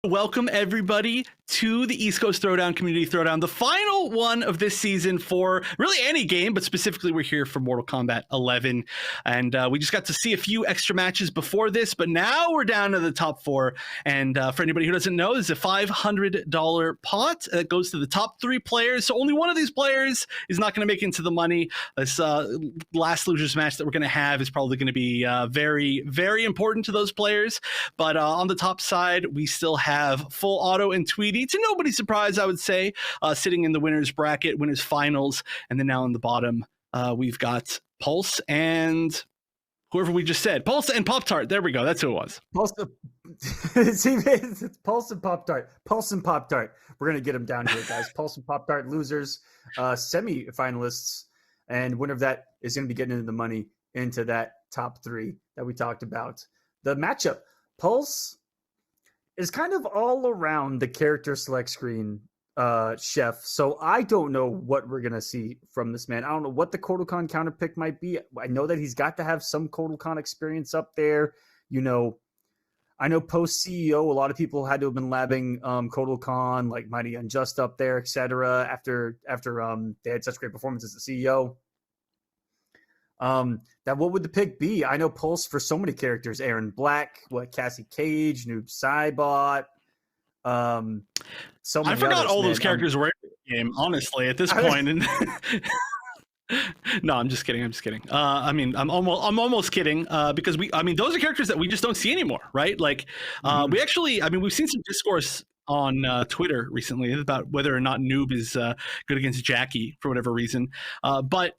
Welcome everybody to the East Coast Throwdown Community Throwdown, the final one of this season for really any game, but specifically we're here for Mortal Kombat 11. And we just got to see a few extra matches before this, but now we're down to the top four. And for anybody who doesn't know, there's a $500 pot that goes to the top 3 players. So only one of these players is not going to make it into the money. This last losers match that we're going to have is probably going to be very, very important to those players. But on the top side, we still have FullAuto and Tweedy, to nobody's surprise, I would say, sitting in the winner's bracket, winner's finals. And then now on the bottom, we've got Pulse and whoever we just said. Pulse and PopTart. There we go. That's who it was. Pulse, it's Pulse and PopTart. Pulse and PopTart. We're going to get them down here, guys. Pulse and PopTart losers, semi-finalists, and winner of that is going to be getting into the money into that top 3 that we talked about. The matchup, Pulse is kind of all around the character select screen, Chef. So I don't know what we're going to see from this man. I don't know what the Kodokan counter pick might be. I know that he's got to have some Kodokan experience up there. You know, I know post CEO, a lot of people had to have been labbing Kodokan, like Mighty Unjust up there, etc. After they had such great performance as the CEO. That what would the pick be? I know Pulse for so many characters: Aaron Black, Cassie Cage, Noob Saibot. So many I forgot others, all man. those characters were in the game, honestly, at this point. And no, I'm just kidding. I mean, I'm almost kidding because those are characters that we just don't see anymore, right? Like, we actually, we've seen some discourse on Twitter recently about whether or not Noob is good against Jackie for whatever reason, but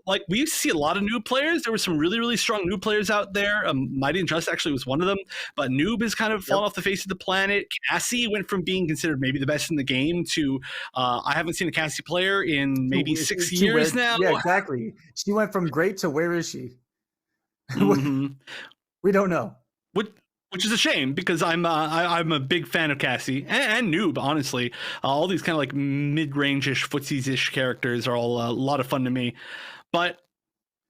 like we see a lot of Noob players. There were some really, really strong Noob players out there. Mighty Unjust actually was one of them, but Noob has kind of fallen off the face of the planet. Cassie went from being considered maybe the best in the game to I haven't seen a Cassie player in maybe 6 years now. Yeah, exactly. She went from great to where is she? Mm-hmm. We don't know. Which is a shame because I'm a big fan of Cassie and Noob, honestly. All these kind of like mid-range-ish, footsies-ish characters are all a lot of fun to me. But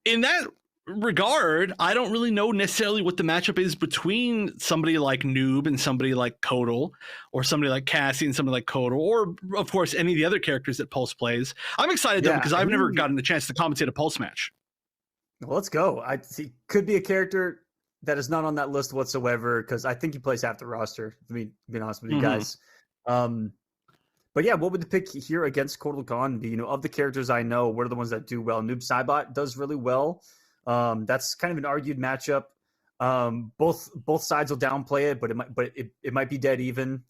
in that regard, I don't really know necessarily what the matchup is between somebody like Noob and somebody like Kodal, or somebody like Cassie and somebody like Kodal, or of course any of the other characters that Pulse plays. I'm excited though because I've never gotten the chance to commentate a Pulse match. Well, let's go. I see. Could be a character that is not on that list whatsoever because I think he plays half the roster. To be honest with you guys. But yeah, what would the pick here against Kodokan be? You know, of the characters I know, what are the ones that do well? Noob Saibot does really well. That's kind of an argued matchup. Both sides will downplay it, but it might be dead even.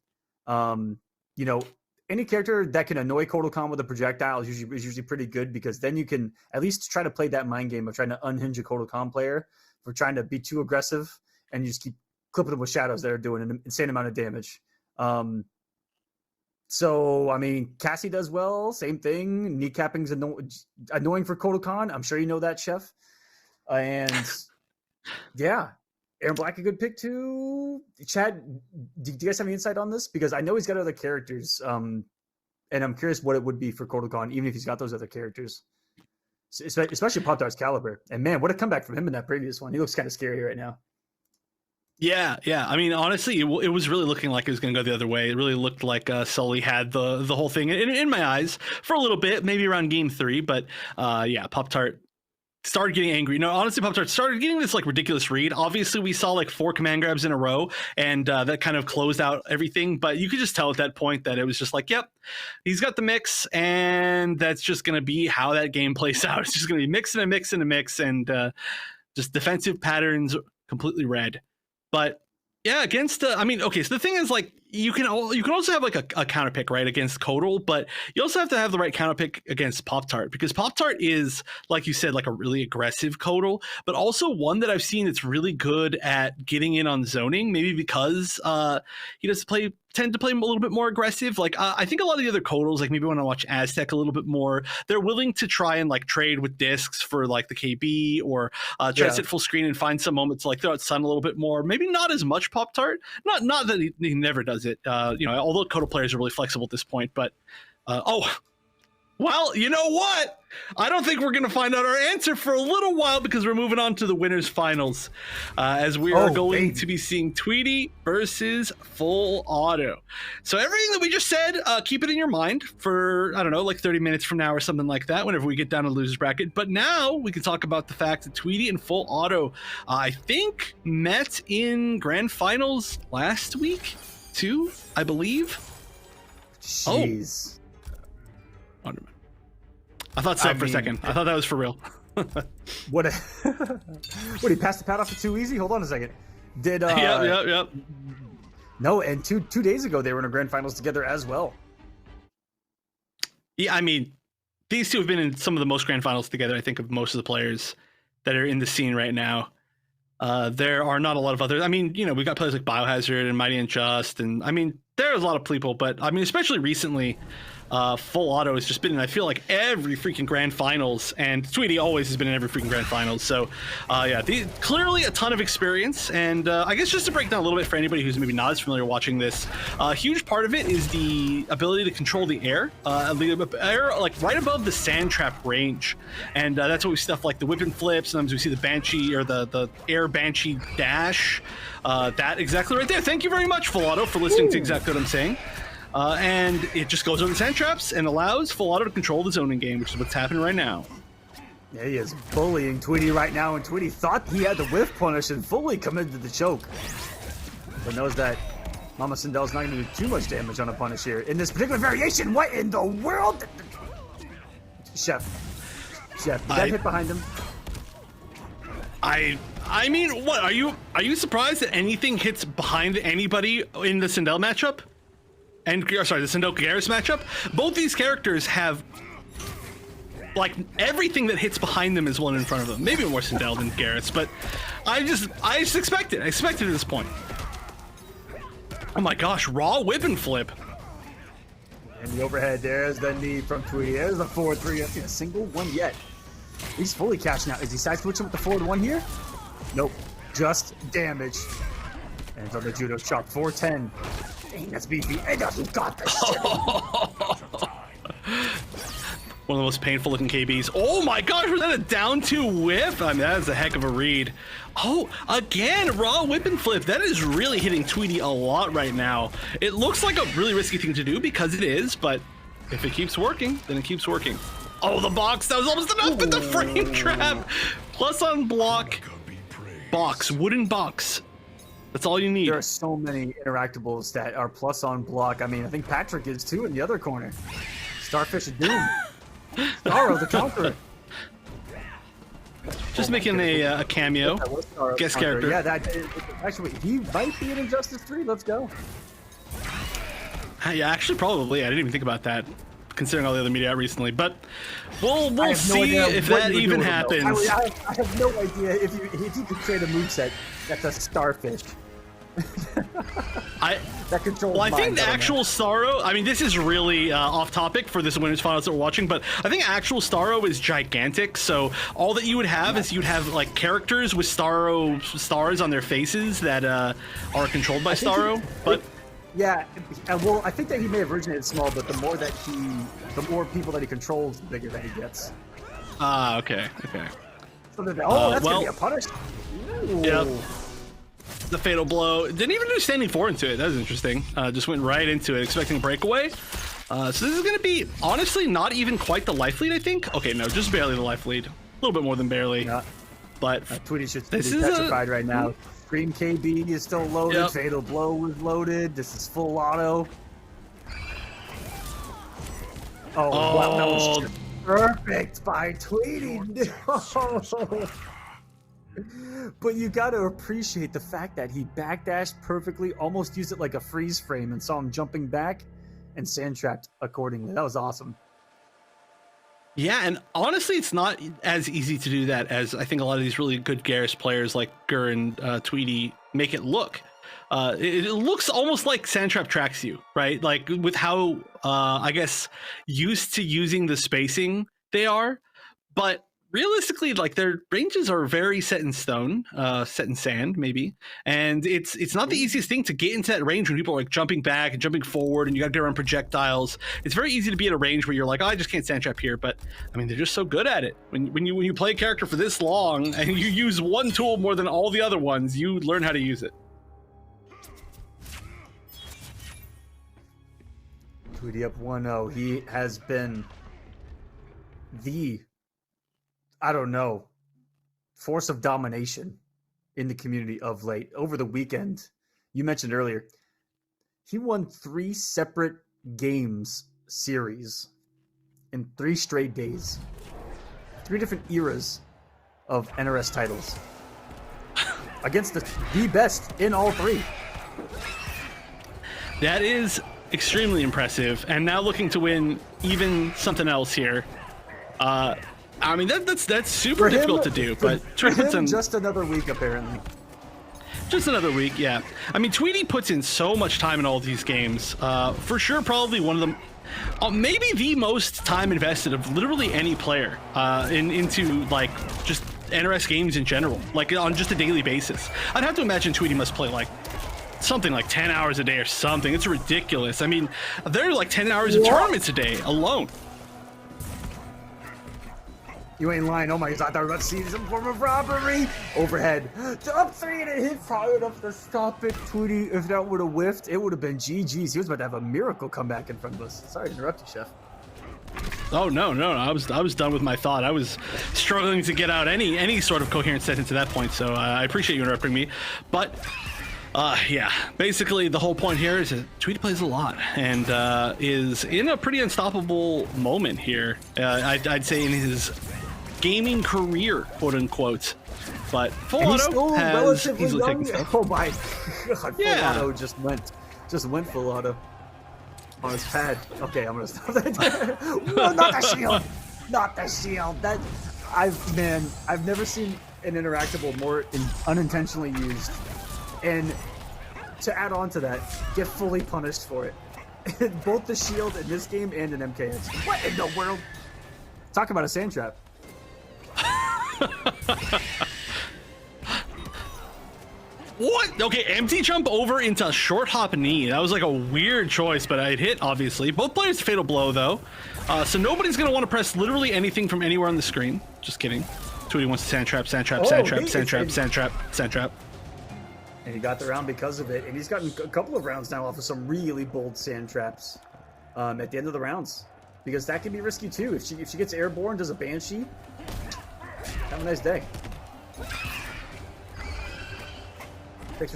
You know, any character that can annoy Kodokan with a projectile is usually pretty good because then you can at least try to play that mind game of trying to unhinge a Kodokan player for trying to be too aggressive, and you just keep clipping them with shadows that are doing an insane amount of damage. So, I mean, Cassie does well. Same thing. Kneecapping's annoying for Kodokan. I'm sure you know that, Chef. And yeah, Aaron Black a good pick too. Chad, do you guys have any insight on this? Because I know he's got other characters, and I'm curious what it would be for Kodokan, even if he's got those other characters, especially PopTart's Caliber. And man, what a comeback from him in that previous one. He looks kind of scary right now. Yeah. I mean, honestly, it was really looking like it was going to go the other way. It really looked like Sully had the whole thing in my eyes for a little bit, maybe around game 3. But yeah, PopTart started getting angry. No, honestly, PopTart started getting this like ridiculous read. Obviously, we saw like 4 command grabs in a row, and that kind of closed out everything. But you could just tell at that point that it was just like, yep, he's got the mix, and that's just going to be how that game plays out. It's just going to be mix and a mix and a mix, and just defensive patterns completely red. But yeah, against okay, so the thing is, like, you can also have like a counter pick, right, against Kodal, but you also have to have the right counter pick against PopTart, because PopTart is, like you said, like a really aggressive Kodal, but also one that I've seen that's really good at getting in on zoning, maybe because he does tend to play a little bit more aggressive. Like I think a lot of the other Kodals, like maybe when I watch Aztec a little bit more, they're willing to try and like trade with discs for like the KB, or try to sit full screen and find some moment to like throw out Sun a little bit more. Maybe not as much PopTart. Not that he never does it. Although Kodal players are really flexible at this point, but Well, you know what? I don't think we're going to find out our answer for a little while because we're moving on to the winners finals, as we are going to be seeing Tweedy versus FullAuto. So everything that we just said, keep it in your mind for, I don't know, like 30 minutes from now or something like that, whenever we get down to losers bracket. But now we can talk about the fact that Tweedy and FullAuto, I think, met in grand finals last week too, I believe. Jeez. I thought so for a second. I thought that was for real. What? What? He passed the pad off to Too Easy. Hold on a second. Did? Yep. No, and two days ago they were in a grand finals together as well. Yeah, I mean, these two have been in some of the most grand finals together, I think, of most of the players that are in the scene right now. There are not a lot of others. I mean, you know, we've got players like Biohazard and Mighty Unjust, and I mean, there's a lot of people, but I mean, especially recently, FullAuto has just been in, I feel like, every freaking grand finals, and Tweedy always has been in every freaking grand finals. So yeah, clearly a ton of experience. And I guess just to break down a little bit for anybody who's maybe not as familiar watching this, a huge part of it is the ability to control the air like right above the sand trap range. And that's what we stuff like the whip and flip. Sometimes we see the Banshee or the air Banshee dash. That exactly right there. Thank you very much, FullAuto, for listening to exactly what I'm saying. And it just goes over the sand traps and allows FullAuto to control the zoning game, which is what's happening right now. Yeah, he is bullying Tweedy right now, and Tweedy thought he had the whiff punish and fully committed the choke. But knows that Mama Sindel's not going to do too much damage on a punish here. In this particular variation, what in the world? Chef, did that hit behind him? I mean, what are you surprised that anything hits behind anybody in the Sindel matchup? And sorry, the Sindel Garrus matchup? Both these characters have, like, everything that hits behind them is one in front of them. Maybe more Sindel than Garrus, but I just expected. I expected at this point. Oh my gosh, raw whip and flip. And the overhead, there's the knee from Tweedy. There's the forward three. That's a single one yet. He's fully cashing out. Is he side switching with the forward one here? Nope. Just damage. And it's on the judo chop. 410. Dang, that's beefy. And he got the shit. One of the most painful looking KBs. Oh my gosh, was that a down two whip? I mean, that is a heck of a read. Oh, again, raw whip and flip. That is really hitting Tweedy a lot right now. It looks like a really risky thing to do because it is, but if it keeps working, then it keeps working. Oh, the box, that was almost enough, but the frame trap. Plus on block, box, wooden box. That's all you need. There are so many interactables that are plus on block. I mean, I think Patrick is too in the other corner. Starfish of Doom. Starro, the counter. Just making a cameo. Guest character. Yeah, actually, he might be in Injustice 3. Let's go. Yeah, actually, probably. I didn't even think about that, considering all the other media out recently. But we'll see if that even happens. I have no idea if you could create a moveset that's a starfish. That controls I think the actual Starro, I mean, this is really off topic for this winners finals that we're watching, but I think actual Starro is gigantic. So all that you would have is you'd have like characters with Starro stars on their faces that are controlled by Starro. Yeah, well, I think that he may have originated small, but the more people that he controls, the bigger that he gets. Okay. So that's gonna be a punish. Yep. The fatal blow. Didn't even do standing four into it. That was interesting. Just went right into it, expecting a breakaway. So this is going to be, honestly, not even quite the life lead, I think. Okay, no, just barely the life lead. A little bit more than barely. Yeah. But Tweedy should be petrified right now. Scream KB is still loaded. Yep. Fatal blow was loaded. This is FullAuto. Oh, wow, that was perfect by Tweedy. No. But you got to appreciate the fact that he backdashed perfectly, almost used it like a freeze frame, and saw him jumping back and sand trapped accordingly. That was awesome. Yeah, and honestly, it's not as easy to do that as I think a lot of these really good Garrus players like Gur and Tweedy make it look. It looks almost like sand trap tracks you, right? Like with how, I guess, used to using the spacing they are. But realistically, like their ranges are very set in stone, set in sand, maybe. And it's not the easiest thing to get into that range when people are like jumping back and jumping forward, and you got to get around projectiles. It's very easy to be at a range where you're like, oh, I just can't sand trap here. But I mean, they're just so good at it. When you play a character for this long and you use one tool more than all the other ones, you learn how to use it. Tweedy up 1-0. He has been the, I don't know, force of domination in the community of late. Over the weekend, you mentioned earlier, he won 3 separate games series in 3 straight days. 3 different eras of NRS titles against the best in all 3. That is extremely impressive, and now looking to win even something else here. I mean, that's super difficult to do, but just another week apparently. Just another week, yeah. I mean, Tweedy puts in so much time in all of these games. For sure, probably one of them, maybe the most time invested of literally any player into like just NRS games in general, like on just a daily basis. I'd have to imagine Tweedy must play like something like 10 hours a day or something. It's ridiculous. I mean, there are like 10 hours of tournaments a day alone. You ain't lying. Oh my god, I thought we were about to see some form of robbery. Overhead. Up 3 and it hit hard enough to stop it. Tweedy, if that would have whiffed, it would have been GG's. He was about to have a miracle comeback in front of us. Sorry to interrupt you, Chef. Oh no, I was done with my thought. I was struggling to get out any sort of coherent sentence at that point, so I appreciate you interrupting me. But yeah, basically the whole point here is that Tweedy plays a lot and is in a pretty unstoppable moment here. I'd say in his gaming career, quote unquote. But FullAuto has easily taken stuff. Oh my god, Yeah. FullAuto just went FullAuto on his pad. Okay, I'm gonna stop that. No, not the shield, not the shield. That I've never seen an interactable more unintentionally used. And to add on to that, get fully punished for it. Both the shield in this game and in MKX. What in the world? Talk about a sand trap. What? Okay, empty jump over into short hop knee. That was like a weird choice, but it hit, obviously. Both players fatal blow, though. So nobody's going to want to press literally anything from anywhere on the screen. Just kidding. Tweedy wants to sand trap, sand trap, sand trap, sand trap, sand trap, sand trap. And he got the round because of it. And he's gotten a couple of rounds now off of some really bold sand traps at the end of the rounds. Because that can be risky, too. If she gets airborne, does a Banshee, have a nice day.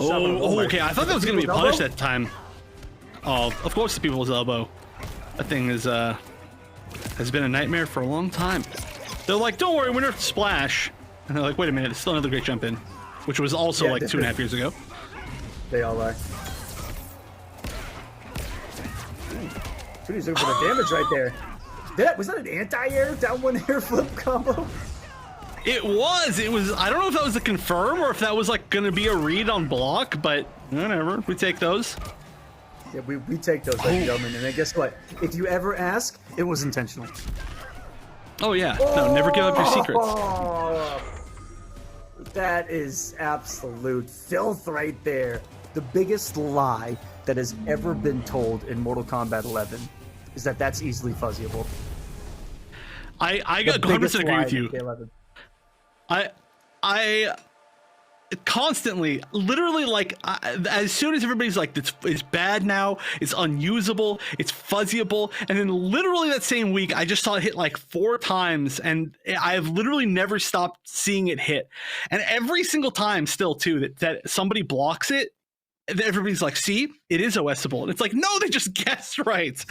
Oh, okay. I thought that was going to be punished that time. Oh, of course the people's elbow. That thing is has been a nightmare for a long time. They're like, don't worry, we're nerfed splash. And they're like, wait a minute, it's still another great jump in. Which was also like 2.5 years ago. They all are. Tweedy's looking for the damage right there. Was that an anti-air down 1 air flip combo? It was. I don't know if that was a confirm or if that was like going to be a read on block, but whatever. We take those. Yeah, we take those, ladies and gentlemen. And then guess what? If you ever ask, it was intentional. Oh, yeah. No, never give up your secrets. That is absolute filth right there. The biggest lie that has ever been told in Mortal Kombat 11 is that that's easily fuzzyable. I 100% agree with you. MK11. I constantly, literally, like, as soon as everybody's like, it's bad now, it's unusable, it's fuzzyable, and then literally that same week, I just saw it hit like 4 times, and I've literally never stopped seeing it hit. And every single time, still too, that somebody blocks it, everybody's like, see, it is OSable. And it's like, no, they just guessed right.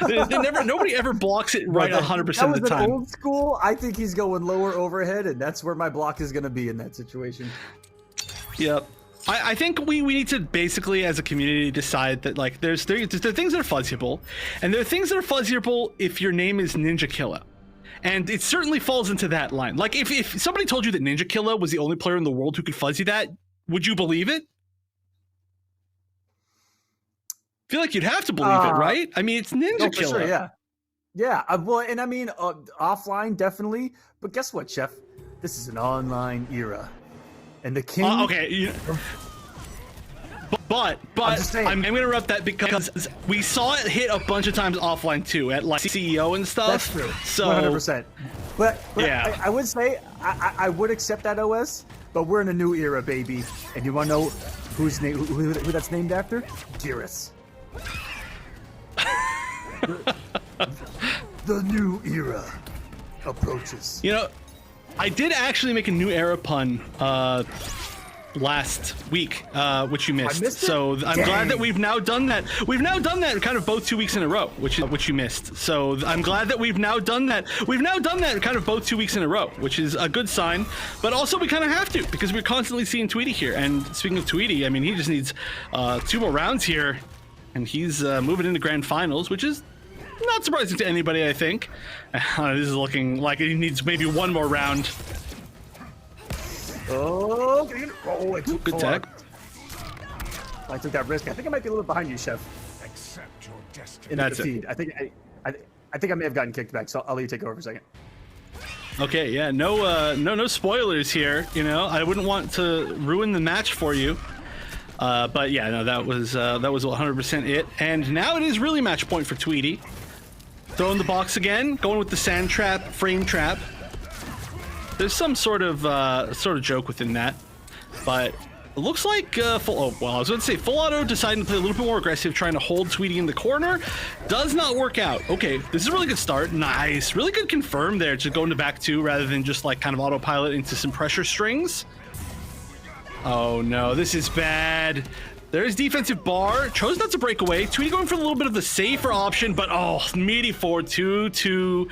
Nobody ever blocks it right 100% of the time. That was old school. I think he's going lower overhead, and that's where my block is going to be in that situation. Yep. I think we need to basically, as a community, decide that like there are things that are fuzzyable, and there are things that are fuzzyable if your name is Ninja Killa. And it certainly falls into that line. Like, if somebody told you that Ninja Killa was the only player in the world who could fuzzy that, would you believe it? I feel like you'd have to believe it, right? I mean, it's Ninja Killa. For sure, yeah. Yeah, well, and I mean, offline definitely. But guess what, Chef? This is an online era, and the king. Okay, but I'm going to interrupt that because we saw it hit a bunch of times offline too at like CEO and stuff. That's true. So 100%. But yeah, I would say I would accept that OS, but we're in a new era, baby. And you want to know who that's named after? Dearest. The new era approaches. You know, I did actually make a new era pun last week, which you missed. I missed it? So I'm Dang. glad that we've now done that. We've now done that kind of both 2 weeks in a row, which you missed. So I'm glad that we've now done that. We've now done that kind of both 2 weeks in a row, which is a good sign. But also we kind of have to because we're constantly seeing Tweedy here. And speaking of Tweedy, I mean, he just needs 2 more rounds here, and he's moving into grand finals, which is not surprising to anybody, I think. This is looking like he needs maybe 1 more round. Oh, it's Good tag. I took that risk. I think I might be a little bit behind you, Chef. Accept your destiny. In That's the it. feed. I think I may have gotten kicked back, so I'll let you take over for a second. Okay, yeah, no spoilers here. You know, I wouldn't want to ruin the match for you. But yeah, no, that was 100% it. And now it is really match point for Tweedy. Throwing the box again, going with the sand trap, frame trap. There's some sort of joke within that, but it looks like I was going to say FullAuto deciding to play a little bit more aggressive, trying to hold Tweedy in the corner. Does not work out. Okay, this is a really good start. Nice, really good confirm there to go into back 2 rather than just like kind of autopilot into some pressure strings. Oh no, this is bad. There's defensive bar. Chose not to break away. Tweedy going for a little bit of the safer option, but oh, meaty forward 2-2.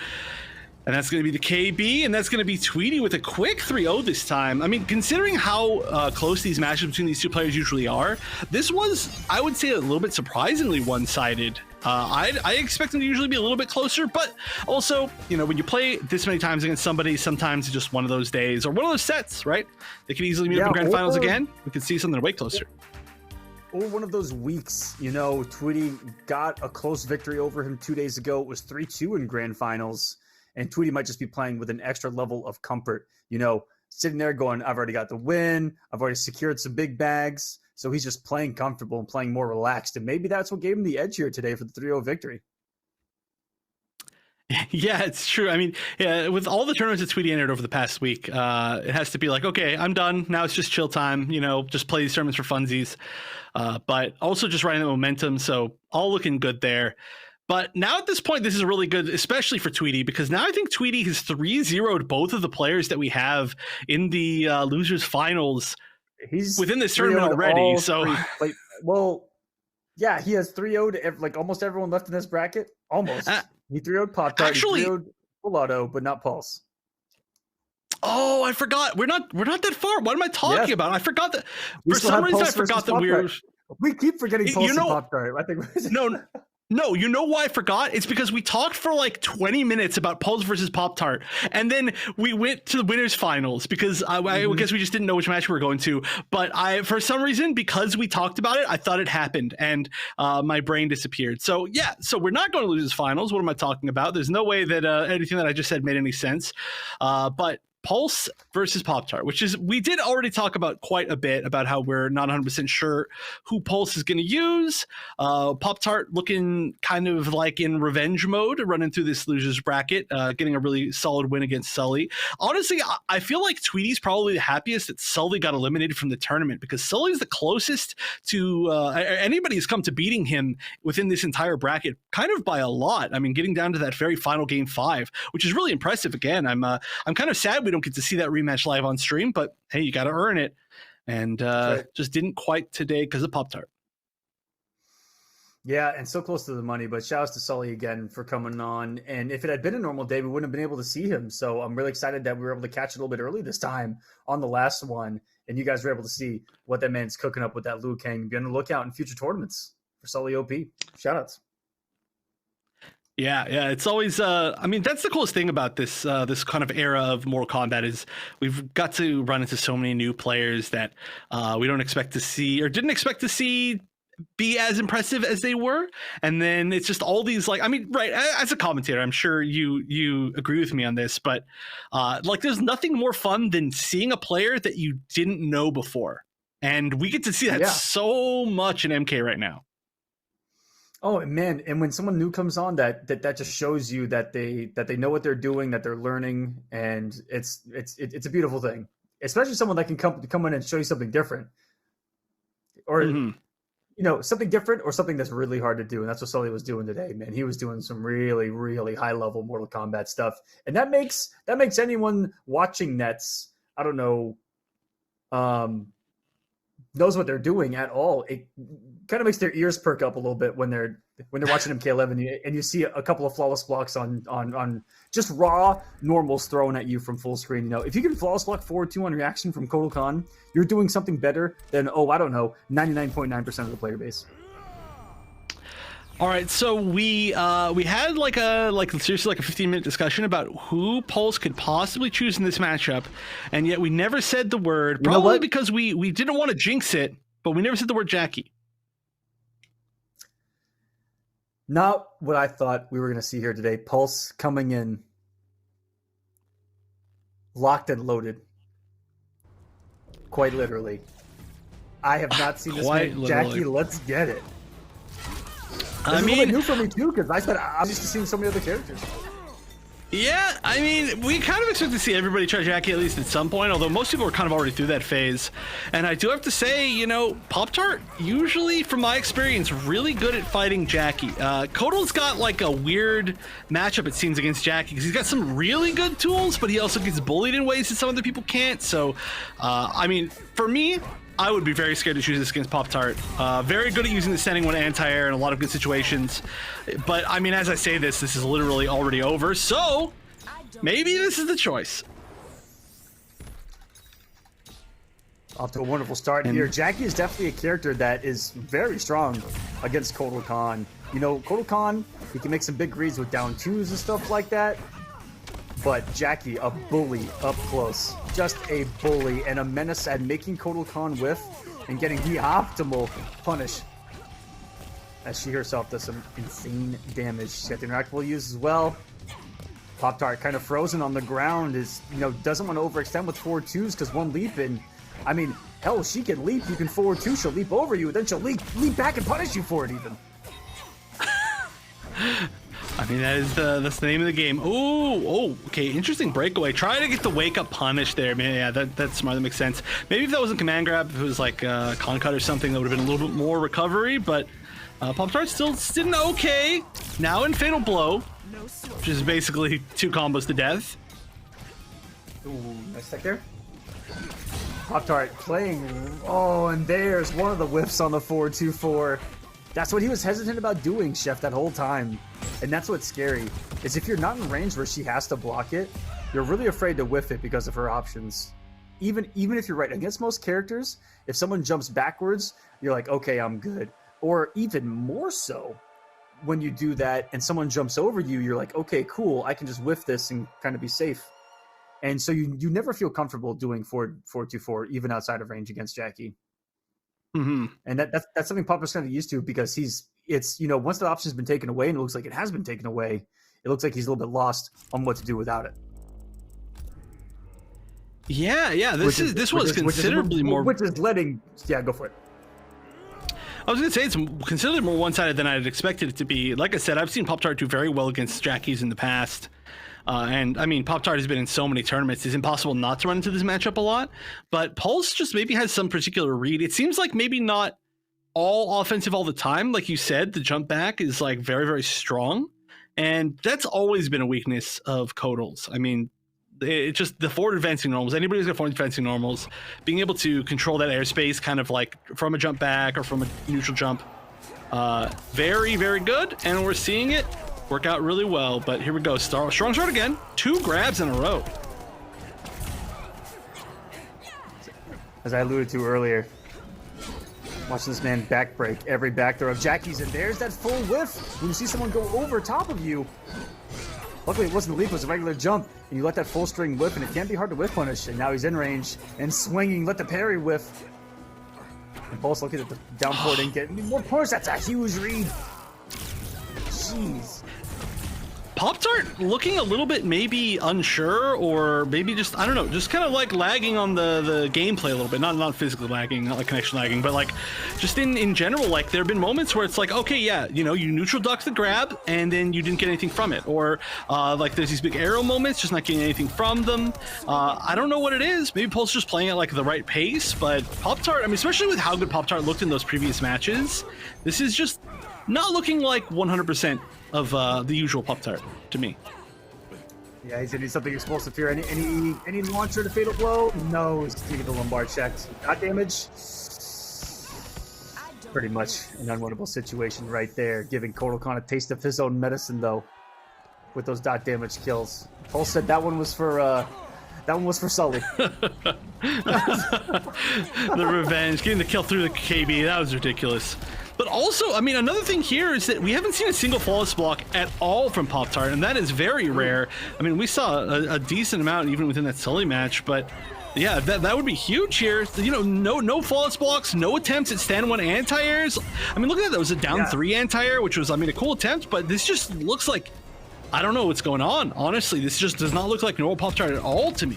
And that's going to be the KB, and that's going to be Tweedy with a quick 3-0 this time. I mean, considering how close these matches between these 2 players usually are, this was, I would say, a little bit surprisingly one-sided. I expect them to usually be a little bit closer, but also, you know, when you play this many times against somebody, sometimes it's just one of those days or one of those sets, right? They could easily meet up in grand finals again. We could see something way closer. Or one of those weeks, you know, Tweedy got a close victory over him 2 days ago. It was 3-2 in grand finals. And Tweedy might just be playing with an extra level of comfort, you know, sitting there going, I've already got the win. I've already secured some big bags. So he's just playing comfortable and playing more relaxed. And maybe that's what gave him the edge here today for the 3-0 victory. Yeah, it's true. I mean, yeah, with all the tournaments that Tweedy entered over the past week, it has to be like, okay, I'm done. Now it's just chill time, you know, just play these tournaments for funsies. But also just riding the momentum. So all looking good there. But now at this point, this is really good, especially for Tweedy, because now I think Tweedy has 3-0'd both of the players that we have in the losers finals. He's within this tournament already. So, well, yeah, he has 3-0'd like almost everyone left in this bracket. Almost. He 3-0'd PopTart. Actually, he 3-0'd FullAuto, but not Pulse. Oh, I forgot. We're not that far. What am I talking about? I forgot that. For some reason, I forgot that we keep forgetting Pulse and PopTart. I think No, you know why I forgot? It's because we talked for like 20 minutes about Pulse versus PopTart, and then we went to the winners finals because I guess we just didn't know which match we were going to. But for some reason, because we talked about it, I thought it happened, and my brain disappeared. So yeah, so we're not going to losers finals. What am I talking about? There's no way that anything that I just said made any sense. But Pulse versus PopTart, which is, we did already talk about quite a bit about how we're not 100% sure who Pulse is going to use. PopTart looking kind of like in revenge mode, running through this losers bracket, getting a really solid win against Sully. Honestly, I feel like Tweedy's probably the happiest that Sully got eliminated from the tournament, because Sully's the closest to anybody who's come to beating him within this entire bracket, kind of by a lot. I mean, getting down to that very final game 5, which is really impressive. Again, I'm kind of sad we don't get to see that rematch live on stream, but hey, you got to earn it, and just didn't quite today because of PopTart. Yeah, and so close to the money, but shout outs to Sully again for coming on. And if it had been a normal day, we wouldn't have been able to see him. So I'm really excited that we were able to catch a little bit early this time on the last one, and you guys were able to see what that man's cooking up with that Liu Kang. Be on the lookout in future tournaments for Sully OP. Shout outs. Yeah, it's always. I mean, that's the coolest thing about this this kind of era of Mortal Kombat is we've got to run into so many new players that we don't expect to see or didn't expect to see be as impressive as they were. And then it's just all these, like, I mean, right, as a commentator, I'm sure you agree with me on this, but like, there's nothing more fun than seeing a player that you didn't know before. And we get to see that so much in MK right now. Oh man, and when someone new comes on, that just shows you that they know what they're doing, that they're learning, and it's a beautiful thing. Especially someone that can come in and show you something different, or you know, something different, or something that's really hard to do. And that's what Sully was doing today, man. He was doing some really, really high level Mortal Kombat stuff, and that makes anyone watching Nets, I don't know, knows what they're doing at all. It kind of makes their ears perk up a little bit when they're watching MK11 and you see a couple of flawless blocks on just raw normals thrown at you from full screen. You know, if you can flawless block forward 2 on reaction from Kotal Khan, you're doing something better than, I don't know, 99.9% of the player base. All right, so we had seriously a 15-minute discussion about who Pulse could possibly choose in this matchup, and yet we never said the word, probably because we didn't want to jinx it, but we never said the word Jackie. Not what I thought we were going to see here today. Pulse coming in locked and loaded. Quite literally. I have not seen this man. Jackie, let's get it. I mean, a little bit new for me too, because I said I'm used to seeing so many other characters. Yeah, I mean, we kind of expect to see everybody try Jackie at least at some point, although most people are kind of already through that phase. And I do have to say, you know, PopTart, usually, from my experience, really good at fighting Jackie. Kotal's got like a weird matchup, it seems, against Jackie, because he's got some really good tools, but he also gets bullied in ways that some other people can't. So, I mean, for me, I would be very scared to choose this against PopTart. Very good at using the sending when anti-air in a lot of good situations. But, I mean, as I say this is literally already over, so maybe this is the choice. Off to a wonderful start here. Jackie is definitely a character that is very strong against Kotal Khan. You know, Kotal Khan, he can make some big reads with down twos and stuff like that. But Jackie, a bully up close. Just a bully and a menace at making Kotal Khan whiff and getting the optimal punish. As she herself does some insane damage. She's got the interactable use as well. PopTart kind of frozen on the ground, is, you know, doesn't want to overextend with forward twos because one leap in. I mean, hell, she can leap, you can forward two, she'll leap over you, then she'll leap back and punish you for it even. I mean, that's the name of the game. Oh, okay, interesting breakaway. Try to get the wake up punish there, man. Yeah, that's smart. That makes sense. Maybe if that wasn't command grab, if it was like con cut or something, that would have been a little bit more recovery. But PopTart still did okay. Now in fatal blow, which is basically 2 combos to death. Ooh, nice tech there. PopTart playing. Oh, and there's one of the whiffs on the 4-2-4. That's what he was hesitant about doing, Chef, that whole time. And that's what's scary, is if you're not in range where she has to block it, you're really afraid to whiff it because of her options. Even if you're right, against most characters, if someone jumps backwards, you're like, okay, I'm good. Or even more so, when you do that and someone jumps over you, you're like, okay, cool, I can just whiff this and kind of be safe. And so you never feel comfortable doing 4-2-4, even outside of range against Jackie. Mm-hmm. And that's something PopTart's kind of used to, because it's you know, once the option's been taken away, and it looks like it has been taken away, it looks like he's a little bit lost on what to do without it. Yeah. This was considerably more. Which is letting. Yeah, go for it. I was going to say it's considerably more one-sided than I had expected it to be. Like I said, I've seen PopTart do very well against Jackies in the past. And I mean, PopTart has been in so many tournaments, it's impossible not to run into this matchup a lot. But Pulse just maybe has some particular read. It seems like maybe not all offensive all the time. Like you said, the jump back is like very, very strong. And that's always been a weakness of Kotal's. I mean, it's just the forward advancing normals. Anybody who's got forward advancing normals, being able to control that airspace kind of like from a jump back or from a neutral jump, very, very good. And we're seeing it work out really well. But here we go. Strong start again. 2 grabs in a row. As I alluded to earlier, watching this man back break every back throw of Jackie's, and there's that full whiff when you see someone go over top of you. Luckily, it wasn't a leap, it was a regular jump, and you let that full string whiff, and it can't be hard to whiff punish. And now he's in range and swinging, let the parry whiff. And Pulse looking at the down forward and getting more points. That's a huge read. Jeez. PopTart looking a little bit maybe unsure, or maybe just, I don't know, just kind of like lagging on the gameplay a little bit. Not physically lagging, not like connection lagging, but like just in general, like there have been moments where it's like, okay, yeah, you know, you neutral ducked the grab and then you didn't get anything from it. Or like there's these big arrow moments, just not getting anything from them. I don't know what it is. Maybe Pulse just playing at like the right pace, but PopTart, I mean, especially with how good PopTart looked in those previous matches, this is just not looking like 100% of the usual PopTart to me. Yeah, he's gonna need something explosive here. Any launcher to fatal blow? No, he's gonna get the lumbar checked. Dot damage. Pretty much an unwinnable situation right there, giving Kodokan a taste of his own medicine though, with those dot damage kills. Pulse said that one was for Sully. The revenge, getting the kill through the KB, that was ridiculous. But also, I mean, another thing here is that we haven't seen a single flawless block at all from PopTart, and that is very rare. I mean, we saw a decent amount even within that Sully match, but yeah, that would be huge here. You know, no flawless blocks, no attempts at stand one anti-airs. I mean, look at that. That was a down 3 anti-air, which was, I mean, a cool attempt, but this just looks like, I don't know what's going on. Honestly, this just does not look like normal PopTart at all to me.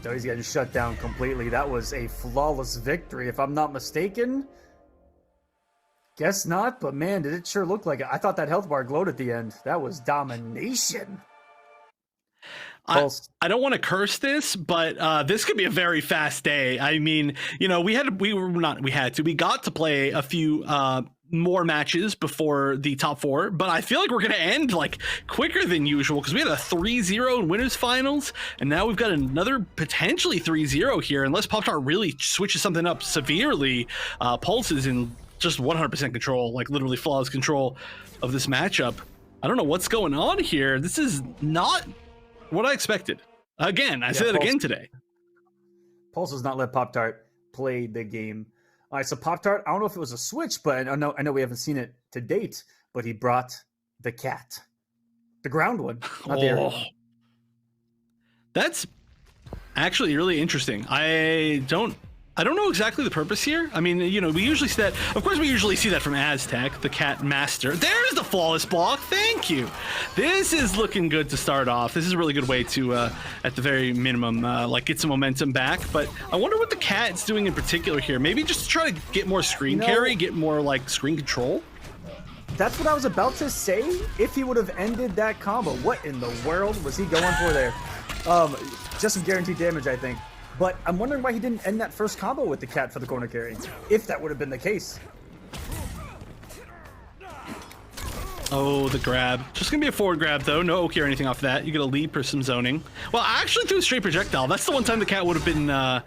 So he's getting shut down completely. That was a flawless victory, if I'm not mistaken. Guess not, but man, did it sure look like it. I thought that health bar glowed at the end. That was domination. I don't want to curse this, but this could be a very fast day. I mean, you know, we got to play a few more matches before the top 4, but I feel like we're going to end like quicker than usual because we had a 3-0 in winners finals, and now we've got another potentially 3-0 here. Unless PopTart really switches something up severely, Pulse is in just 100% control, like literally flawless control of this matchup. I don't know what's going on here. This is not what I expected. Again, I said it again today. Pulse does not let PopTart play the game. All right, so PopTart, I don't know if it was a switch, but I know we haven't seen it to date, but he brought the cat. The ground one, not the aerial one. That's actually really interesting. I don't know exactly the purpose here. I mean, you know, we usually see that. Of course, we usually see that from Aztec, the cat master. There's the flawless block. Thank you. This is looking good to start off. This is a really good way to, at the very minimum, like get some momentum back. But I wonder what the cat's doing in particular here. Maybe just to try to get more screen carry, get more like screen control. That's what I was about to say. If he would have ended that combo, what in the world was he going for there? Just some guaranteed damage, I think. But I'm wondering why he didn't end that first combo with the cat for the corner carry, if that would have been the case. Oh, the grab. Just gonna be a forward grab though. No Oki or anything off that. You get a leap or some zoning. Well, I actually threw a straight projectile. That's the one time the cat would have been a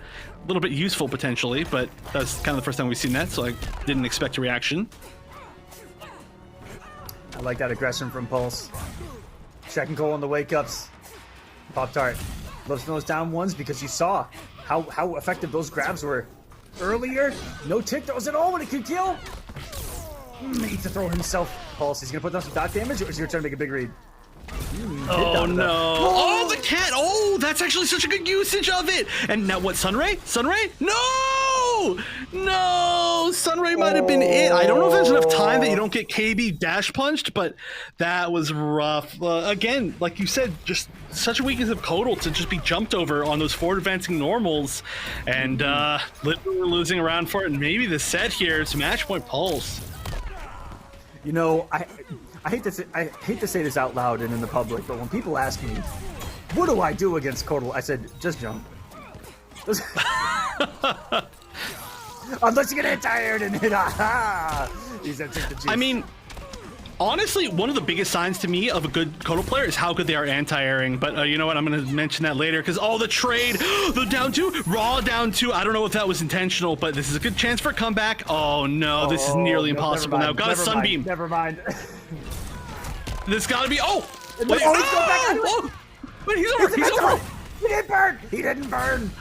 little bit useful potentially, but that's kind of the first time we've seen that, so I didn't expect a reaction. I like that aggression from Pulse. Check and goal on the wake-ups. PopTart loves those down ones because you saw how effective those grabs were earlier. No tick throws at all when it could kill. Needs to throw himself. Pulse, he's gonna put down some dot damage, or is he gonna try to make a big read? Oh no! Oh, the cat! Oh, that's actually such a good usage of it. And now what? Sunray? Sunray? No! No! Sunray might have been it. I don't know if there's enough time that you don't get KB dash punched, but that was rough. Again, like you said, just such a weakness of Kodal to just be jumped over on those forward advancing normals, and literally losing around for it. And maybe the set here, it's match point Pulse. You know, I hate to say this out loud and in the public, but when people ask me, what do I do against Kodal? I said, just jump. Unless you get tired and hit, he's gonna take the juice. I mean, honestly, one of the biggest signs to me of a good Kodal player is how good they are anti-airing. But you know what? I'm going to mention that later because the trade, the down 2, raw down 2. I don't know if that was intentional, but this is a good chance for a comeback. Oh no, this is nearly impossible now. Got a sunbeam. Never mind. This got to be. Oh, wait, he's going back. Wait, he's over. He's over. He didn't burn. He didn't burn.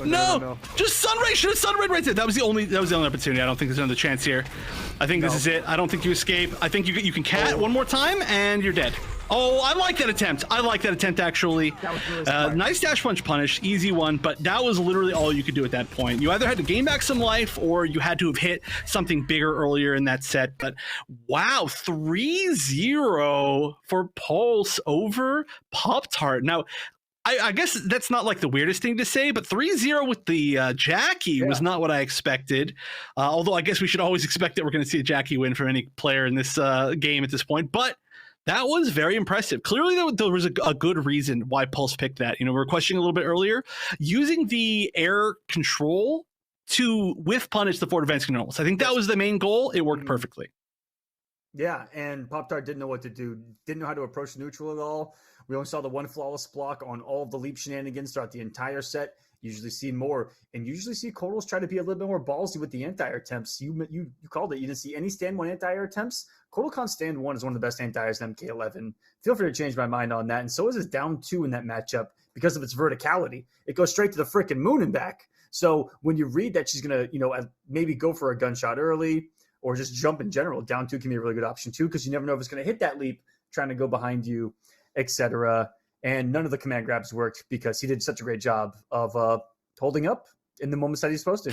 Oh, no, just Sunray. Should have Sunray right there. That was the only opportunity. I don't think there's another chance here. I think this is it. I don't think you escape. I think you can cat one more time and you're dead. Oh, I like that attempt. I like that attempt, actually. That was really smart. Nice dash punch punish, easy one, but that was literally all you could do at that point. You either had to gain back some life or you had to have hit something bigger earlier in that set. But wow, 3-0 for Pulse over PopTart. Now, I guess that's not like the weirdest thing to say, but 3-0 with the Jackie was not what I expected. Although I guess we should always expect that we're going to see a Jackie win from any player in this game at this point. But that was very impressive. Clearly, there was a good reason why Pulse picked that. You know, we were questioning a little bit earlier. Using the air control to whiff punish the forward advanced controls. I think that was the main goal. It worked perfectly. Yeah, and PopTart didn't know what to do. Didn't know how to approach neutral at all. We only saw the one flawless block on all of the leap shenanigans throughout the entire set. Usually see more, and usually see Kodos try to be a little bit more ballsy with the anti-air attempts. You called it. You didn't see any stand one anti-air attempts. Kodokan stand one is one of the best anti-airs in MK11. Feel free to change my mind on that. And so is his down two in that matchup because of its verticality. It goes straight to the freaking moon and back. So when you read that she's gonna, maybe go for a gunshot early or just jump in general, down two can be a really good option too, because you never know if it's gonna hit that leap trying to go behind you, etc. And none of the command grabs worked because he did such a great job of holding up in the moments that he's supposed to.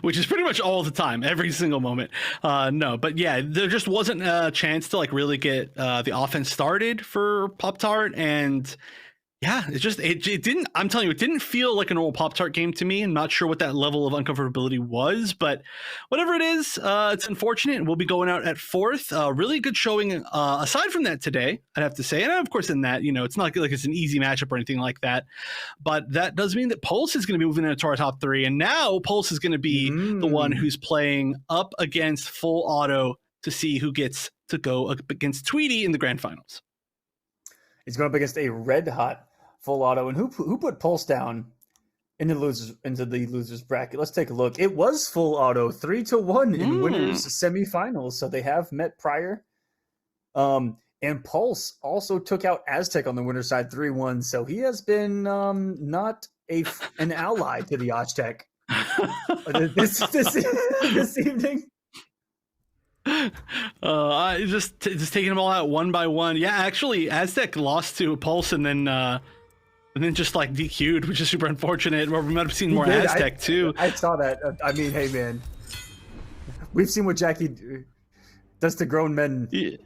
Which is pretty much all the time, every single moment. No, but yeah, there just wasn't a chance to like really get the offense started for PopTart, and yeah, it didn't. I'm telling you, it didn't feel like a normal PopTart game to me. I'm not sure what that level of uncomfortability was, but whatever it is, it's unfortunate. We'll be going out at 4th. Really good showing. Aside from that today, I'd have to say, and of course in that, it's not like it's an easy matchup or anything like that, but that does mean that Pulse is going to be moving into our top 3, and now Pulse is going to be the one who's playing up against FullAuto to see who gets to go up against Tweedy in the grand finals. He's going up against a red hot FullAuto, and who put Pulse down into the losers bracket? Let's take a look. It was FullAuto 3-1 in winners semifinals, so they have met prior. And Pulse also took out Aztec on the winner's side 3-1, so he has been not an ally to the Aztec this evening. Just taking them all out one by one. Yeah, actually, Aztec lost to Pulse and then just like DQ'd, which is super unfortunate. Where we might have seen more Aztec too. I saw that. I mean, hey man, we've seen what Jackie does to grown men. Yeah.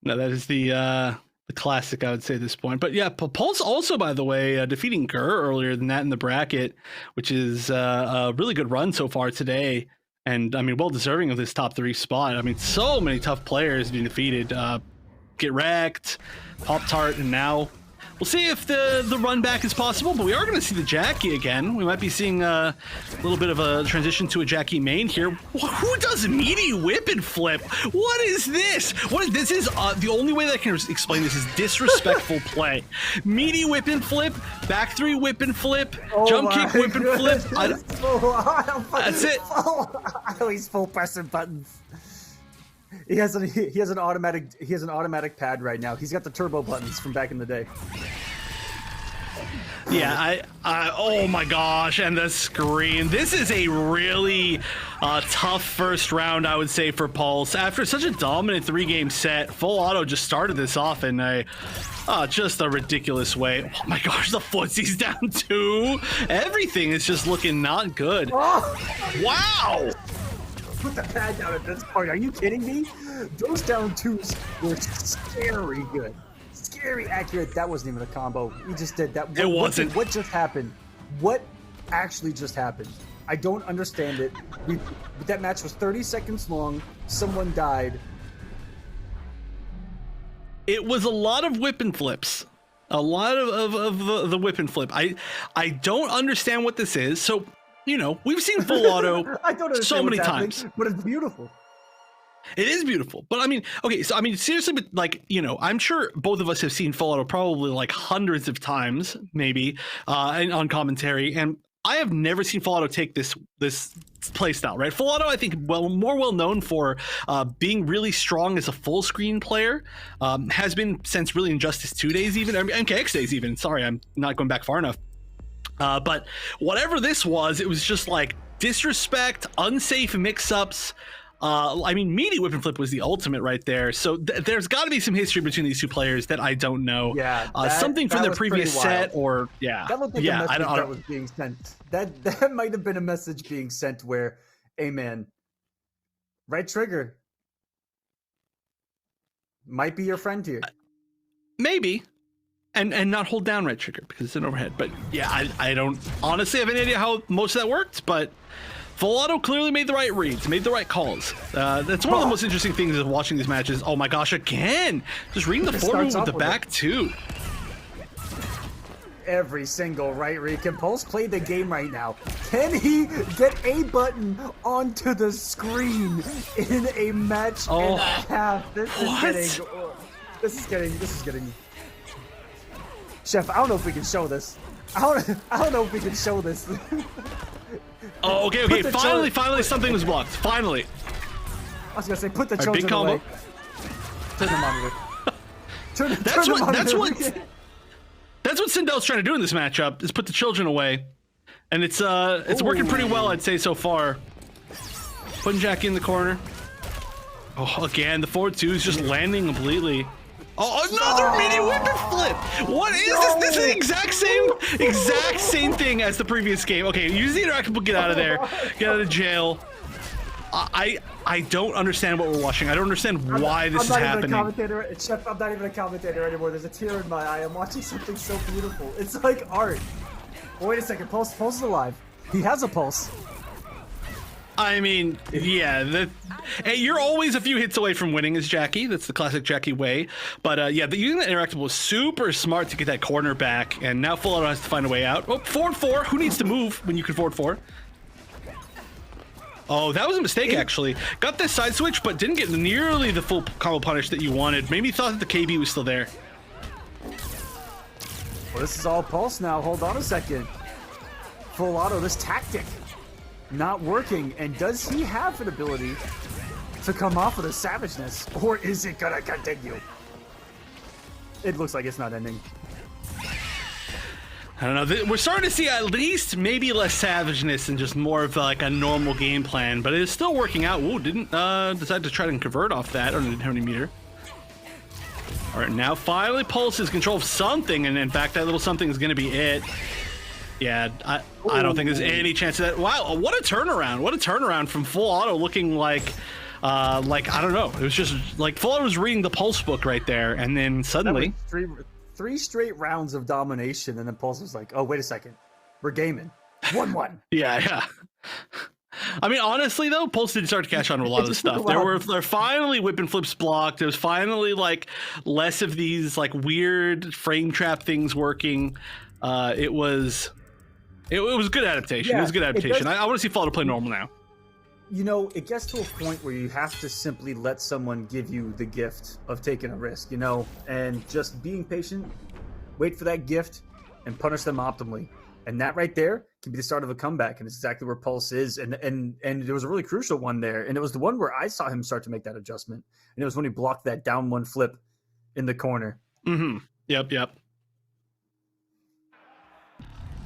No, that is the classic, I would say, at this point. But yeah, Pulse also, by the way, defeating Gur earlier than that in the bracket, which is a really good run so far today. And I mean, well deserving of this top 3 spot. I mean, so many tough players being defeated. Get Wrecked, PopTart, and now we'll see if the run back is possible, but we are going to see the Jackie again. We might be seeing a little bit of a transition to a Jackie main here. Who does meaty whip and flip? What is this? This is the only way that I can explain this is disrespectful play. Meaty whip and flip, back 3 whip and flip, jump kick whip and flip. That's it. He's full pressing buttons. He has an automatic pad right now. He's got the turbo buttons from back in the day. Yeah, oh my gosh, and the screen. This is a really tough first round, I would say, for Pulse. After such a dominant 3-game set, FullAuto just started this off in just a ridiculous way. Oh my gosh, the footsie's down too. Everything is just looking not good. Oh. Wow. Put the pad down at this point. Are you kidding me? Those down twos were scary good. Scary accurate. That wasn't even a combo. We just did that. It wasn't. What just happened? What actually just happened? I don't understand it. That match was 30 seconds long. Someone died. It was a lot of whip and flips. A lot of the whip and flip. I don't understand what this is. So, we've seen FullAuto so many times, but it's beautiful. It is beautiful, but I mean, okay, so I mean, seriously, but like, I'm sure both of us have seen FullAuto probably like hundreds of times, maybe, on commentary, and I have never seen FullAuto take this play style, right? FullAuto, I think, more well known for being really strong as a full screen player, has been since really Injustice 2 days, even MKX days, even. Sorry, I'm not going back far enough. But whatever this was, it was just like disrespect, unsafe mix-ups. I mean, meaty whip and flip was the ultimate right there. So there's got to be some history between these two players that I don't know. Yeah, something from their previous set, or that looked like a message that was being sent. That might have been a message being sent where, hey man, right trigger might be your friend here. Maybe. And not hold down right trigger because it's an overhead. But yeah, I don't honestly have any idea how most of that worked, but FullAuto clearly made the right reads, made the right calls. That's one of the most interesting things of watching these matches. Oh my gosh, again! Just reading the forward with the back too. Every single right read. Can Pulse play the game right now? Can he get a button onto the screen in a match and a half? This is getting. Chef, I don't know if we can show this. I don't know if we can show this. Oh, okay. Finally, something was blocked. Finally. I was gonna say, put the children away. Turn the monitor. Turn the monitor. That's what Sindel's trying to do in this matchup, is put the children away. And it's working pretty well, I'd say, so far. Putting Jackie in the corner. Oh, again, the forward two is just landing completely. Oh, another mini whip and flip! What is this? This is the exact same thing as the previous game. Okay, use the interactable, get out of there. Get out of jail. I don't understand what we're watching. I don't understand why this is happening. Chef, I'm not even a commentator anymore. There's a tear in my eye. I'm watching something so beautiful. It's like art. Oh, wait a second. Pulse is alive. He has a pulse. I mean, yeah, hey, you're always a few hits away from winning as Jackie. That's the classic Jackie way. But yeah, using the interactable was super smart to get that corner back, and now FullAuto has to find a way out. Oh, forward 4. Who needs to move when you can forward 4? Oh, that was a mistake, actually. Got this side switch, but didn't get nearly the full combo punish that you wanted. Maybe thought that the KB was still there. Well, this is all Pulse now. Hold on a second. FullAuto, this tactic not working, and does he have an ability to come off with a savageness, or is it gonna continue? It looks like it's not ending. I don't know. We're starting to see at least maybe less savageness and just more of like a normal game plan, but it is still working out. Whoa, didn't decide to try and convert off that, or didn't have any meter. All right, now finally Pulse is control of something, and in fact that little something is going to be it. Yeah, I don't think there's any chance of that. Wow, what a turnaround! What a turnaround from FullAuto, looking like I don't know. It was just like FullAuto was reading the Pulse book right there, and then suddenly three straight rounds of domination, and then Pulse was like, "Oh, wait a second, we're gaming 1-1." Yeah. I mean, honestly though, Pulse did start to catch on to a lot of the stuff. There finally whip and flips blocked. There was finally like less of these like weird frame trap things working. It was good adaptation. Yeah, it was good adaptation. I want to see FullAuto play normal now. You know, it gets to a point where you have to simply let someone give you the gift of taking a risk, you know, and just being patient, wait for that gift, and punish them optimally. And that right there can be the start of a comeback, and it's exactly where Pulse is. And there was a really crucial one there, and it was the one where I saw him start to make that adjustment. And it was when he blocked that down one flip in the corner. Mm-hmm. Yep.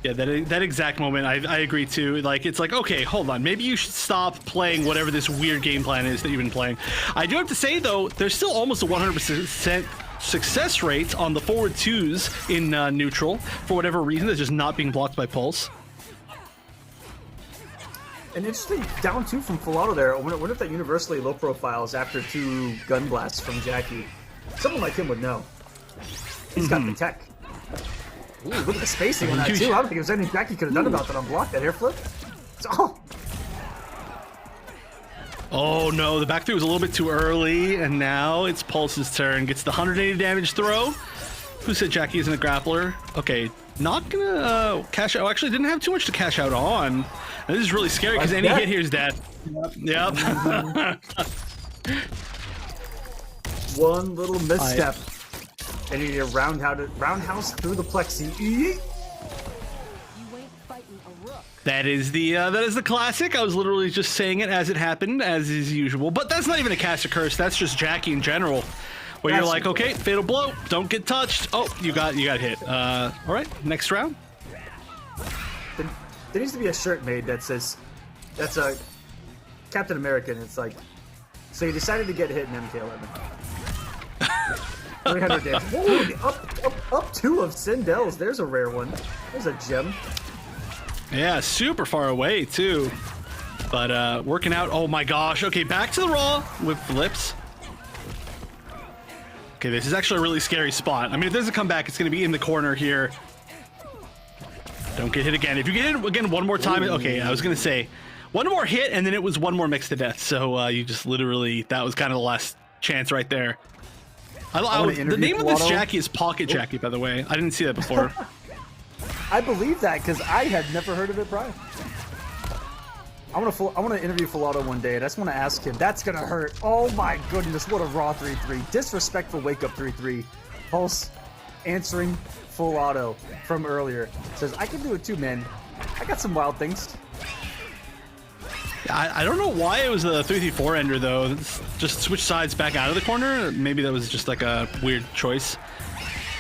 Yeah, that exact moment, I agree too. Like, it's like, okay, hold on. Maybe you should stop playing whatever this weird game plan is that you've been playing. I do have to say, though, there's still almost a 100% success rate on the forward twos in neutral. For whatever reason, that's just not being blocked by Pulse. An interesting down two from FullAuto there. I wonder if that universally low profile is after 2 gun blasts from Jackie. Someone like him would know. He's got the tech. Ooh, look at the spacing on that too. I don't think there's anything Jackie could have done about that on block. That air flip. Oh no, the back three was a little bit too early, and now it's Pulse's turn. Gets the 180 damage throw. Who said Jackie isn't a grappler? Okay, not gonna cash out. Actually, didn't have too much to cash out on. And this is really scary because any hit here is dead. Yep. One little misstep. And you need a roundhouse through the plexi. That is the classic. I was literally just saying it as it happened, as is usual. But that's not even a cast or curse. That's just Jackie in general, where you're like, okay, fatal blow, don't get touched. Oh, you got hit. All right, next round. There needs to be a shirt made that says, that's a Captain America, and it's like, So he decided to get hit in MK11. 300 damage. Ooh, up two of Sindel's. There's a rare one. There's a gem. Yeah, super far away too. But working out. Oh my gosh. Okay, back to the raw with flips. Okay, this is actually a really scary spot. I mean, if there's a comeback, it's going to be in the corner here. Don't get hit again. If you get hit again one more time, okay, I was going to say one more hit and then it was one more mix to death. So you just literally, that was kind of the last chance right there. The name of this Jackie is Pocket Jackie, by the way. I didn't see that before. I believe that because I had never heard of it prior. I want to interview FullAuto one day, and I just want to ask him. That's gonna hurt. Oh my goodness, what a raw 3-3. Disrespectful wake up 3-3. Pulse answering FullAuto from earlier. Says, I can do it too, man. I got some wild things. I don't know why it was a 3-3-4 ender though. Just switch sides back out of the corner. Maybe that was just like a weird choice.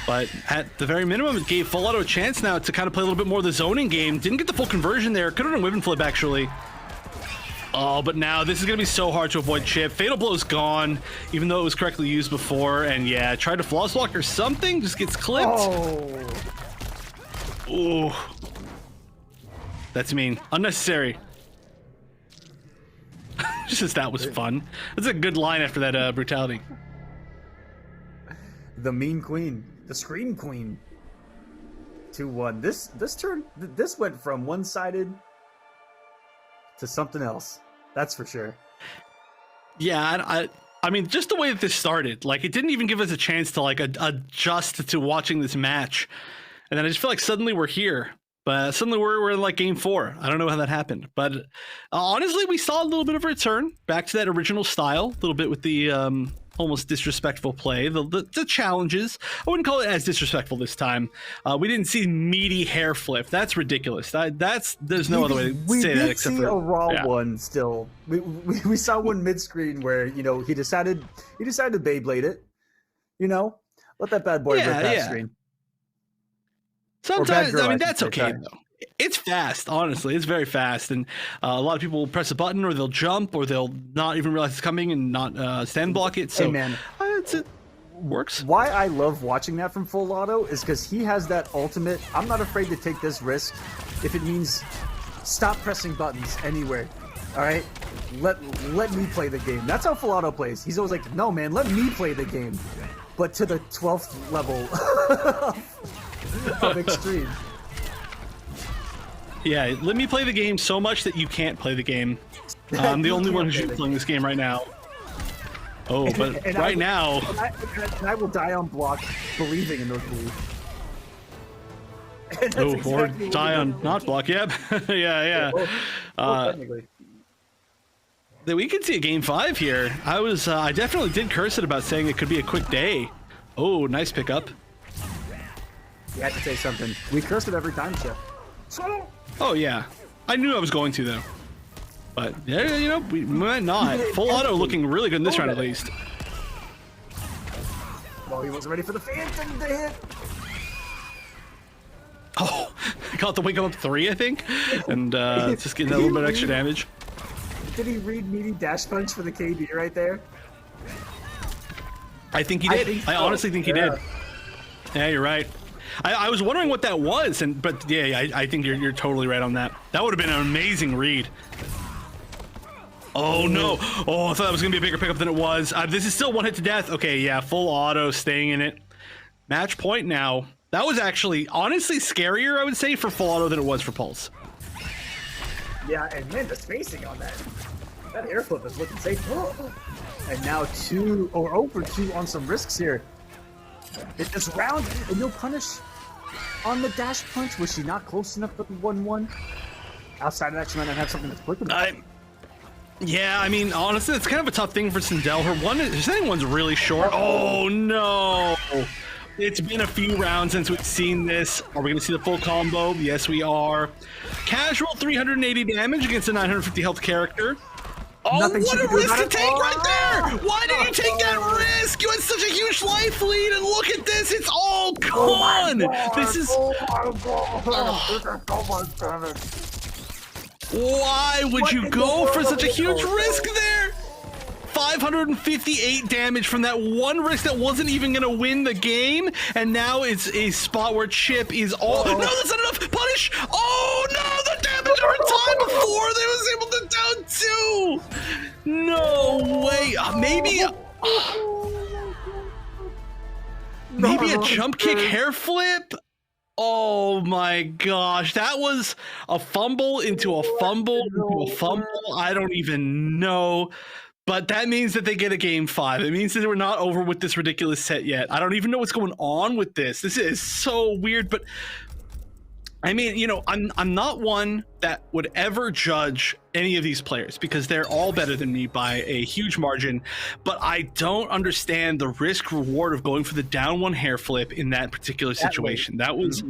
But at the very minimum, it gave FullAuto a chance now to kind of play a little bit more of the zoning game. Didn't get the full conversion there. Could have done whip and flip actually. Oh, but now this is going to be so hard to avoid chip. Fatal Blow's gone, even though it was correctly used before. And yeah, tried to floss block or something, just gets clipped. Oh. Ooh. That's mean. Unnecessary. Just as that was fun. That's a good line after that brutality. The mean queen. The scream queen. 2-1. This turn, this went from one-sided to something else. That's for sure. Yeah, I mean, just the way that this started, like, it didn't even give us a chance to, like, adjust to watching this match. And then I just feel like suddenly we're here. But suddenly we're in, like, game 4. I don't know how that happened. But honestly, we saw a little bit of a return back to that original style. A little bit with the almost disrespectful play. The challenges. I wouldn't call it as disrespectful this time. We didn't see meaty hair flip. That's ridiculous. There's no other way to say that except for... We did see a raw one still. We saw one mid-screen where, you know, he decided to Beyblade it. You know? Let that bad boy rip that screen. Sometimes, I mean, that's okay, though. It's fast, honestly. It's very fast. And a lot of people will press a button or they'll jump or they'll not even realize it's coming and not stand block it. So, hey, man. It works. Why I love watching that from FullAuto is because he has that ultimate, I'm not afraid to take this risk if it means stop pressing buttons anywhere. All right? Let me play the game. That's how FullAuto plays. He's always like, no, man, let me play the game. But to the 12th level of extreme. Yeah, let me play the game so much that you can't play the game. I'm the only one who's playing this game right now. Oh, but right now... I will die on block believing in those beliefs. Oh, exactly, or die on not block, yep. yeah. Technically. We could see a game 5 here. I definitely did curse it about saying it could be a quick day. Oh, nice pickup. You had to say something. We curse it every time, Chef. Oh, yeah. I knew I was going to, though. But, yeah, you know, we might not. FullAuto looking really good in this round, at least. Well, he wasn't ready for the phantom to hit. Oh, I got the wake up 3, I think. And just getting a little bit of extra damage. Did he read meaty dash punch for the KD right there? I think he did. I honestly think he did. Yeah, you're right. I was wondering what that was, but yeah, I think you're totally right on that. That would have been an amazing read. Oh no! Oh, I thought that was gonna be a bigger pickup than it was. This is still one hit to death. Okay, yeah, FullAuto staying in it. Match point now. That was actually honestly scarier, I would say, for FullAuto than it was for Pulse. Yeah, and man, the spacing on that air flip is looking safe. And now 2 or over 2 on some risks here. It's this round, and you'll punish on the dash punch. Was she not close enough for the 1-1? Outside of that, she might not have something that's quick enough. Yeah, I mean, honestly, it's kind of a tough thing for Sindel. Her setting one's really short. Oh, no. It's been a few rounds since we've seen this. Are we going to see the full combo? Yes, we are. Casual 380 damage against a 950 health character. Oh, what a risk to take right there! Why did you take that risk? You had such a huge life lead, and look at this, it's all gone! This is... Why would you go for such a huge risk there? 558 damage from that one risk that wasn't even going to win the game, and now it's a spot where Chip is all. No, that's not enough. Punish. Oh no, the damage every time before they was able to down 2. No way. Maybe a jump kick hair flip. Oh my gosh, that was a fumble into a fumble into a fumble. I don't even know. But that means that they get a game 5. It means that we're not over with this ridiculous set yet. I don't even know what's going on with this. This is so weird. But I mean, you know, I'm not one that would ever judge any of these players because they're all better than me by a huge margin. But I don't understand the risk reward of going for the down 1 hair flip in that particular situation. That was,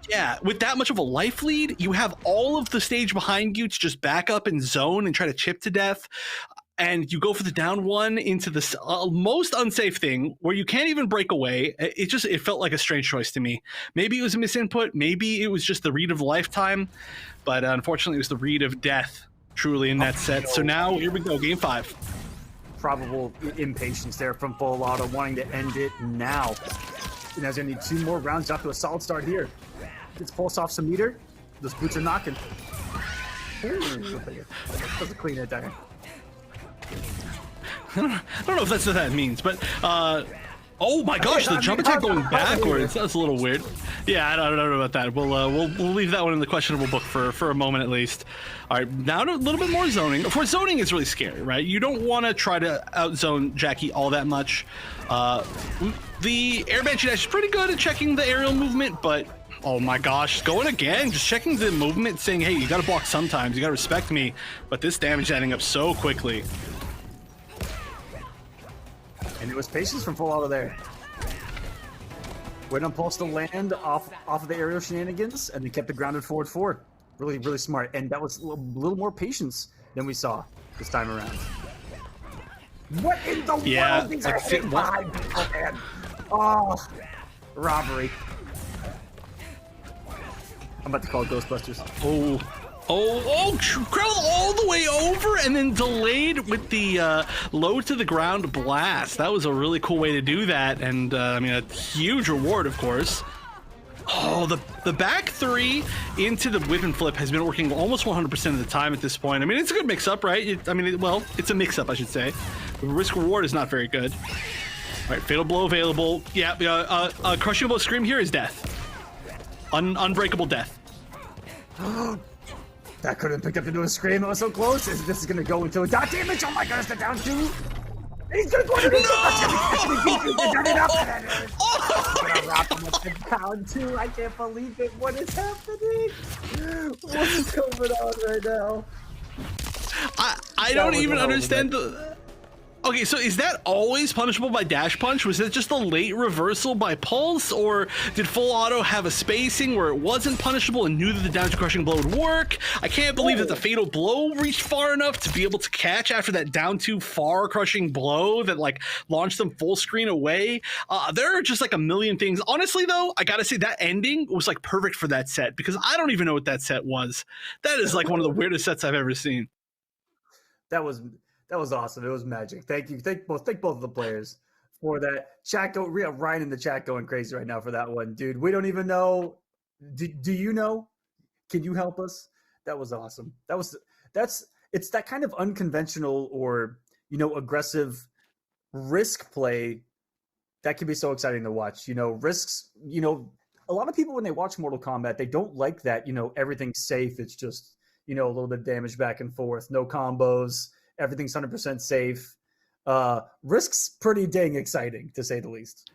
yeah, with that much of a life lead, you have all of the stage behind you to just back up and zone and try to chip to death. And you go for the down 1 into the most unsafe thing where you can't even break away. It felt like a strange choice to me. Maybe it was a misinput. Maybe it was just the read of lifetime. But unfortunately, it was the read of death, truly, in that set. So now, here we go, game 5. Probable impatience there from FullAuto, wanting to end it now. And there's going to need 2 more rounds up to a solid start here. Gets pulse off some meter. Those boots are knocking. Ooh, that's a clean hit there. I don't know if that's what that means, but oh my gosh, the jump attack going backwards. That's a little weird. Yeah, I don't know about that. We'll leave that one in the questionable book for a moment at least. All right, now to a little bit more zoning. Of course, zoning is really scary, right? You don't want to try to outzone Jackie all that much. The air banshee dash is pretty good at checking the aerial movement, but oh my gosh, going again, just checking the movement, saying, hey, you gotta block sometimes, you gotta respect me. But this damage is adding up so quickly. And it was patience from FullAuto there. Went on pulse to land off of the aerial shenanigans, and they kept it grounded forward 4. Really, really smart. And that was a little more patience than we saw this time around. What in the world? These are hitting behind people, man. Oh, robbery. I'm about to call it Ghostbusters. Crawl all the way over and then delayed with the low to the ground blast. That was a really cool way to do that, and I mean, a huge reward, of course. Oh, the back 3 into the whip and flip has been working almost 100% of the time at this point. I mean, it's a good mix-up, right? It's a mix-up, I should say. The risk reward is not very good. All right, fatal blow available. Yeah, crushing blow scream here is death. Unbreakable death. That could have picked up into a scream. It was so close. This is going to go into a dot damage. Oh my gosh, the down 2. He's going to go into down 2. I can't believe it. What is happening? What's going on right now? I don't even understand Okay, so is that always punishable by dash punch? Was it just a late reversal by pulse, or did FullAuto have a spacing where it wasn't punishable and knew that the down 2 crushing blow would work? I can't believe that the fatal blow reached far enough to be able to catch after that down 2 far crushing blow that like launched them full screen away. There are just like a million things. Honestly, though, I gotta say that ending was like perfect for that set because I don't even know what that set was. That is like one of the weirdest sets I've ever seen. That was awesome. It was magic. Thank you. Thank both of the players for that. We have Ryan in the chat going crazy right now for that one, dude. We don't even know. Do you know? Can you help us? That was awesome. It's that kind of unconventional or, you know, aggressive risk play that can be so exciting to watch. You know, risks, you know, a lot of people when they watch Mortal Kombat, they don't like that, you know, everything's safe. It's just, you know, a little bit of damage back and forth, no combos. Everything's 100% safe. Risk's pretty dang exciting, to say the least.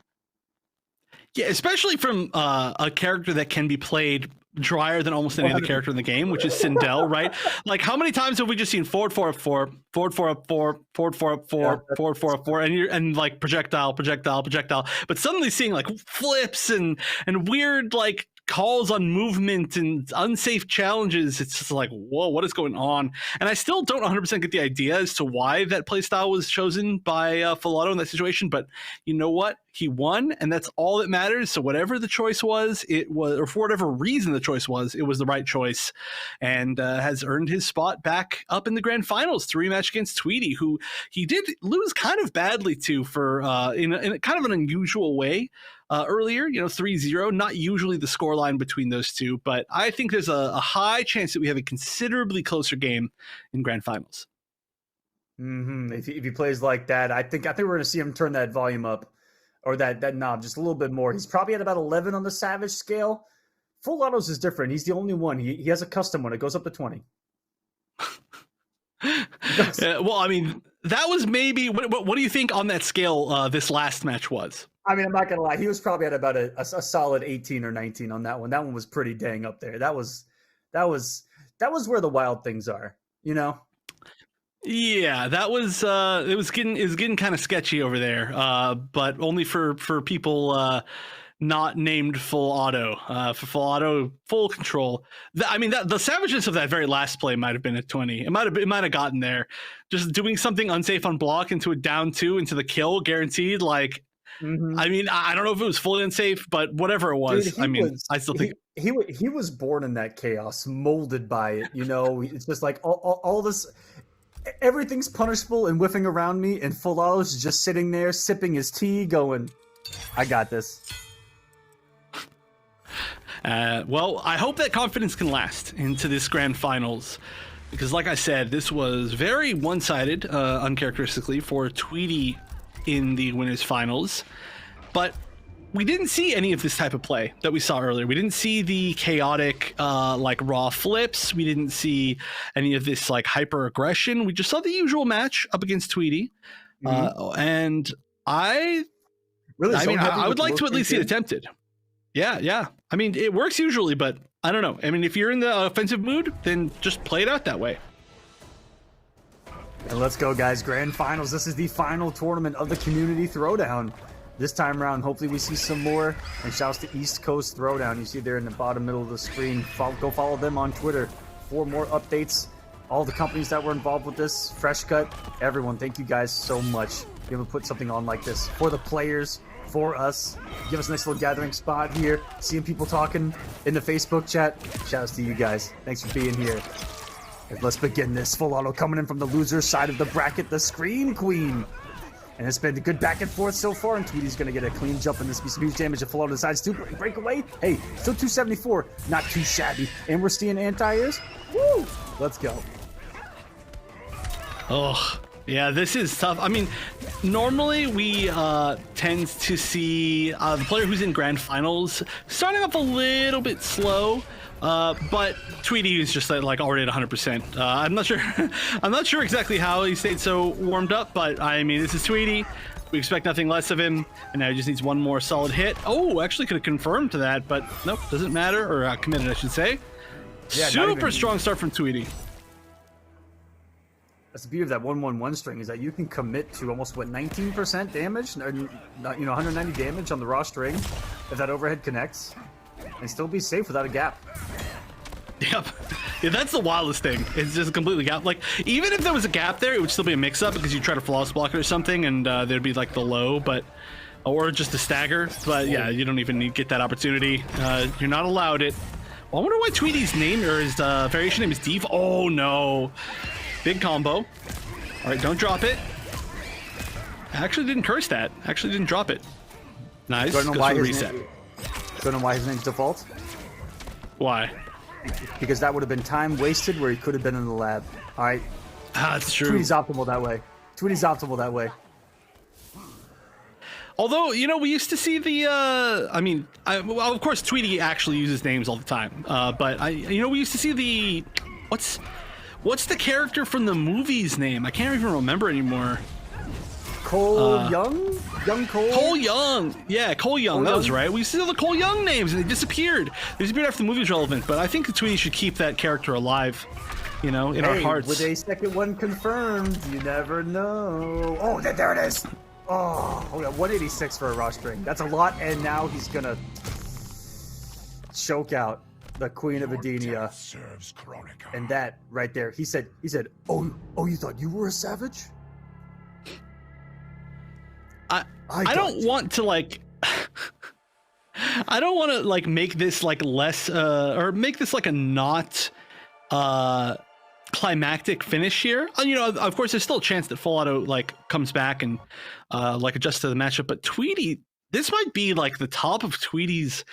Yeah, especially from a character that can be played drier than almost any other character in the game, which is Sindel, right? Like, how many times have we just seen forward 4 up 4, forward 4 up 4, forward 4 up 4, forward 4 up 4, and like projectile, but suddenly seeing like flips and weird like calls on movement and unsafe challenges. It's just like, whoa, what is going on? And I still don't 100% get the idea as to why that playstyle was chosen by FullAuto in that situation. But you know what? He won, and that's all that matters. So whatever the choice was, it was, or for whatever reason the choice was, it was the right choice, and has earned his spot back up in the grand finals to rematch against Tweedy, who he did lose kind of badly to for in a kind of an unusual way. Earlier, 3-0, not usually the scoreline between those two, but I think there's a high chance that we have a considerably closer game in grand finals. If he plays like that, I think we're going to see him turn that volume up, or that knob just a little bit more. He's probably at about 11 on the Savage scale. FullAuto's is different. He's the only one. He has a custom one. It goes up to 20. Well, I mean, that was maybe what do you think on that scale this last match was? I mean, I'm not gonna lie. He was probably at about a solid 18 or 19 on that one. That one was pretty dang up there. That was where the wild things are, Yeah, that was it was getting kind of sketchy over there. But only for people not named FullAuto. For FullAuto, full control. The savageness of that very last play might have been at 20. It might have gotten there. Just doing something unsafe on block into a down 2 into the kill, guaranteed. Like. I mean, I don't know if it was fully unsafe, but whatever it was, dude, I still think he was born in that chaos, molded by it. It's just like all this, everything's punishable and whiffing around me, and FullAuto's just sitting there sipping his tea, going, "I got this." Well, I hope that confidence can last into this grand finals, because, like I said, this was very one-sided, uncharacteristically, for Tweedy in the winners finals, but we didn't see any of this type of play that we saw earlier. We didn't see the chaotic like raw flips. We didn't see any of this like hyper aggression. We just saw the usual match up against Tweedy. And I would like to at least see it attempted. Yeah. I mean, it works usually, but I don't know. I mean, if you're in the offensive mood, then just play it out that way. And let's go, guys. Grand finals. This is the final tournament of the community throwdown. This time around, hopefully we see some more. And shouts to East Coast Throwdown. You see there in the bottom middle of the screen. Go follow them on Twitter for more updates. All the companies that were involved with this, Fresh Cut, everyone, thank you guys so much. Be able to put something on like this for the players, for us. Give us a nice little gathering spot here. Seeing people talking in the Facebook chat. Shouts to you guys. Thanks for being here. And let's begin this. FullAuto coming in from the loser side of the bracket, the Scream Queen. And it's been a good back and forth so far, and Tweedy's going to get a clean jump, and this be some huge damage if FullAuto decides to break away. Hey, still 274, not too shabby. And we're seeing anti-airs. Woo! Let's go. Oh, yeah, this is tough. I mean, normally we tend to see the player who's in grand finals starting off a little bit slow. But Tweedy is just like already at 100%. I'm not sure. I'm not sure exactly how he stayed so warmed up, but I mean, this is Tweedy. We expect nothing less of him, and now he just needs one more solid hit. Oh, actually could have confirmed to that, but nope, doesn't matter, or committed, I should say. Yeah, super strong start from Tweedy. That's the beauty of that 1-1-1 string, is that you can commit to almost 19% damage, or 190 damage on the raw string if that overhead connects, and still be safe without a gap. Yep. Yeah, that's the wildest thing. It's just completely gap. Like, even if there was a gap there, it would still be a mix-up because you try to flawless block it or something, and there'd be like the low, or just a stagger. But yeah, you don't even get that opportunity. You're not allowed it. Well, I wonder why Tweedy's name or his variation name is Deep. Oh no. Big combo. All right, don't drop it. I actually didn't curse that. Actually didn't drop it. Nice. Don't know why his name's default. Why? Because that would have been time wasted where he could have been in the lab. All right. That's true. Tweedy's optimal that way. Tweedy's optimal that way. Although, we used to see the, well, of course, Tweedy actually uses names all the time. But we used to see the, what's the character from the movie's name? I can't even remember anymore. Cole Young? Young Cole? Cole Young. Yeah, Cole Young. That was right. We used to see all the Cole Young names, and they disappeared. They disappeared after the movie was relevant, but I think Tweedy should keep that character alive, in our hearts. With a second one confirmed, you never know. Oh, there it is. Oh, we got 186 for a raw string. That's a lot, and now he's gonna... choke out the Queen of Your Edenia. death serves Kronika. And that right there, he said, oh, you thought you were a savage? I don't want to like I don't want to like make this like less or make this like a not climactic finish here. You know, of course there's still a chance that FullAuto like comes back and like adjusts to the matchup, but Tweedy, this might be like the top of Tweedy's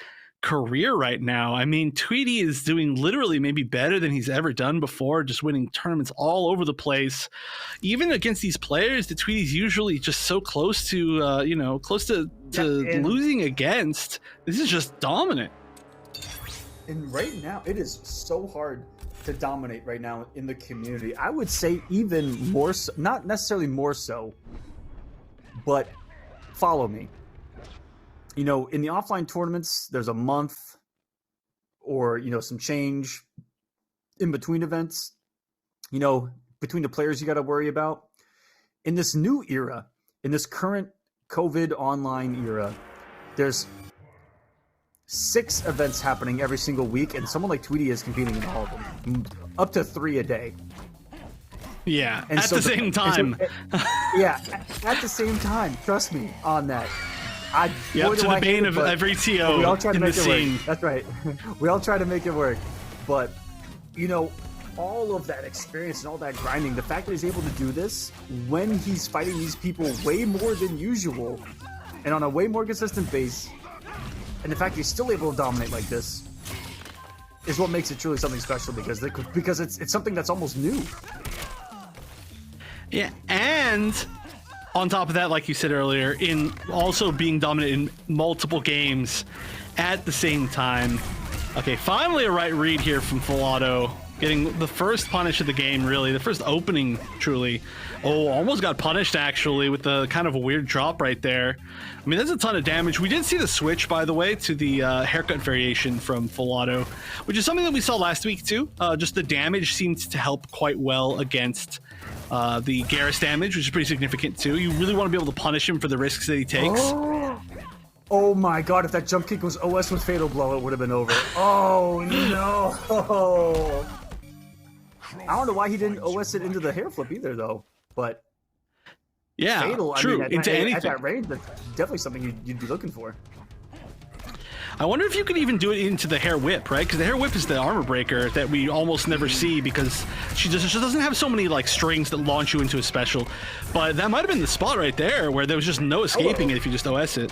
career right now. I mean, Tweedy is doing literally maybe better than he's ever done before, just winning tournaments all over the place. Even against these players that Tweedy's usually just so close to, you know, close to losing against. This is just dominant. And right now, it is so hard to dominate right now in the community. I would say even more so, not necessarily more so, but follow me. You know, in the offline tournaments, there's a month or, you know, some change in between events, you know, between the players you got to worry about. In this new era, in this current COVID online era, there's 6 events happening every single week, and someone like Tweedy is competing in all of them, up to 3 a day. Yeah, And at so the same time. Yeah, at the same time. Trust me on that. Yep, to the bane of every TO we all try to in make the it scene. work. That's right. We all try to make it work. But, you know, all of that experience and all that grinding, the fact that he's able to do this when he's fighting these people way more than usual and on a way more consistent base, and the fact he's still able to dominate like this is what makes it truly something special, because it's something that's almost new. Yeah, and on top of that, like you said earlier, in also being dominant in multiple games at the same time. Okay, finally a right read here from FullAuto, getting the first punish of the game, really, the first opening, truly. Oh, almost got punished, actually, with the kind of a weird drop right there. I mean, that's a ton of damage. We did see the switch, by the way, to the haircut variation from FullAuto, which is something that we saw last week, too. Just the damage seemed to help quite well against the Garrus damage, which is pretty significant, too. You really want to be able to punish him for the risks that he takes. Oh my god, if that jump kick was OS with Fatal Blow, it would have been over. Oh no! I don't know why he didn't OS it into the hair flip either, though. But yeah, Fatal, true, I mean, into anything. at that range, that's definitely something you'd be looking for. I wonder if you could even do it into the hair whip, right? Because the hair whip is the armor breaker that we almost never see, because she doesn't have so many like strings that launch you into a special. But that might have been the spot right there where there was just no escaping it if you just OS it.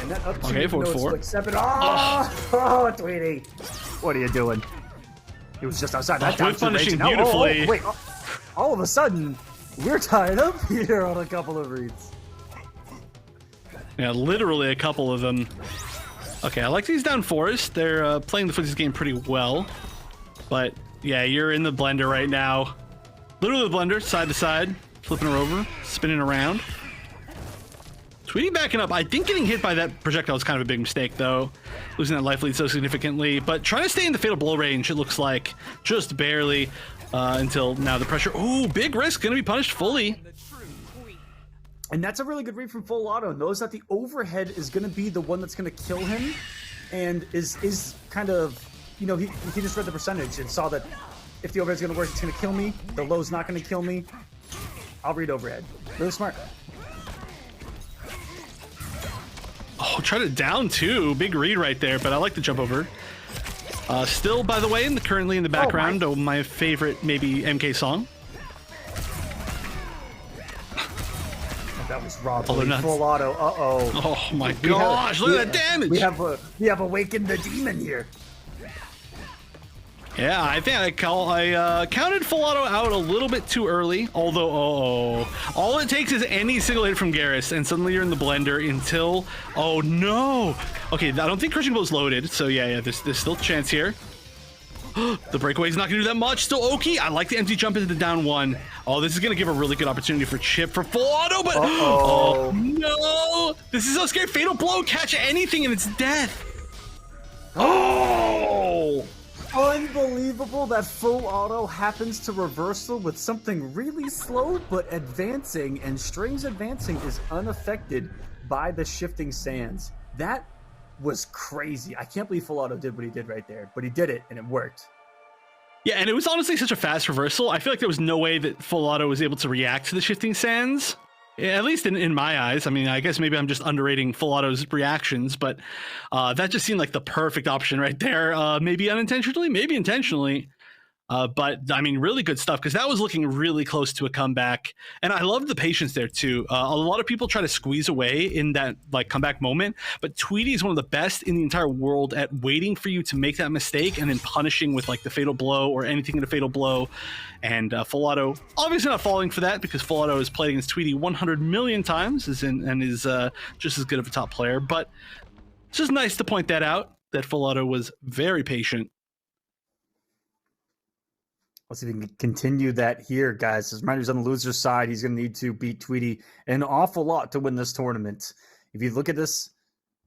And that up Okay, forward 4. Oh, Tweedy, what are you doing? He was just outside that time. Punishing beautifully. Wait, all of a sudden, we're tied up here on a couple of reads. Yeah, literally a couple of them. Okay, I like these down fours. They're playing the footsies game pretty well. But yeah, you're in the blender right now. Literally the blender, side to side, flipping her over, spinning around. Tweedy backing up. I think getting hit by that projectile is kind of a big mistake, though. Losing that life lead so significantly. But trying to stay in the fatal blow range, it looks like. Just barely until now the pressure. Ooh, big risk. Going to be punished fully. And that's a really good read from FullAuto. Knows that the overhead is going to be the one that's going to kill him. And is kind of, you know, he just read the percentage and saw that if the overhead's going to work, it's going to kill me. The low's not going to kill me. I'll read overhead. Really smart. Oh, try to down too. Big read right there, but I like the jump over. Still, by the way, currently in the background, my favorite maybe MK song. That was Rob. Although FullAuto. Uh-oh. Oh my gosh, look at that damage. We have awakened the demon here. Yeah, I think I counted FullAuto out a little bit too early, although, all it takes is any single hit from Garrus, and suddenly you're in the blender until, oh no! Okay, I don't think Crushing Bow's loaded, so yeah, there's still a chance here. The breakaway's not gonna do that much, still Oki. I like the empty jump into the down 1. Oh, this is gonna give a really good opportunity for Chip for FullAuto, but, oh no! This is so scary, Fatal Blow, catch anything and it's death! Oh! Unbelievable that FullAuto happens to reversal with something really slow but advancing, and Strings advancing is unaffected by the shifting sands. That was crazy. I can't believe FullAuto did what he did right there, but he did it and it worked. Yeah, and it was honestly such a fast reversal. I feel like there was no way that FullAuto was able to react to the shifting sands. Yeah, at least in my eyes. I mean, I guess maybe I'm just underrating FullAuto's reactions, but that just seemed like the perfect option right there. Maybe unintentionally, maybe intentionally. But I mean, really good stuff, because that was looking really close to a comeback. And I loved the patience there too. A lot of people try to squeeze away in that like comeback moment, but Tweedy is one of the best in the entire world at waiting for you to make that mistake and then punishing with like the fatal blow or anything in a fatal blow. And FullAuto obviously not falling for that, because FullAuto has played against Tweedy 100 million times and is just as good of a top player. But it's just nice to point that out, that FullAuto was very patient. Let's see if we can continue that here, guys. As Ryder's on the loser's side, he's going to need to beat Tweedy an awful lot to win this tournament. If you look at this,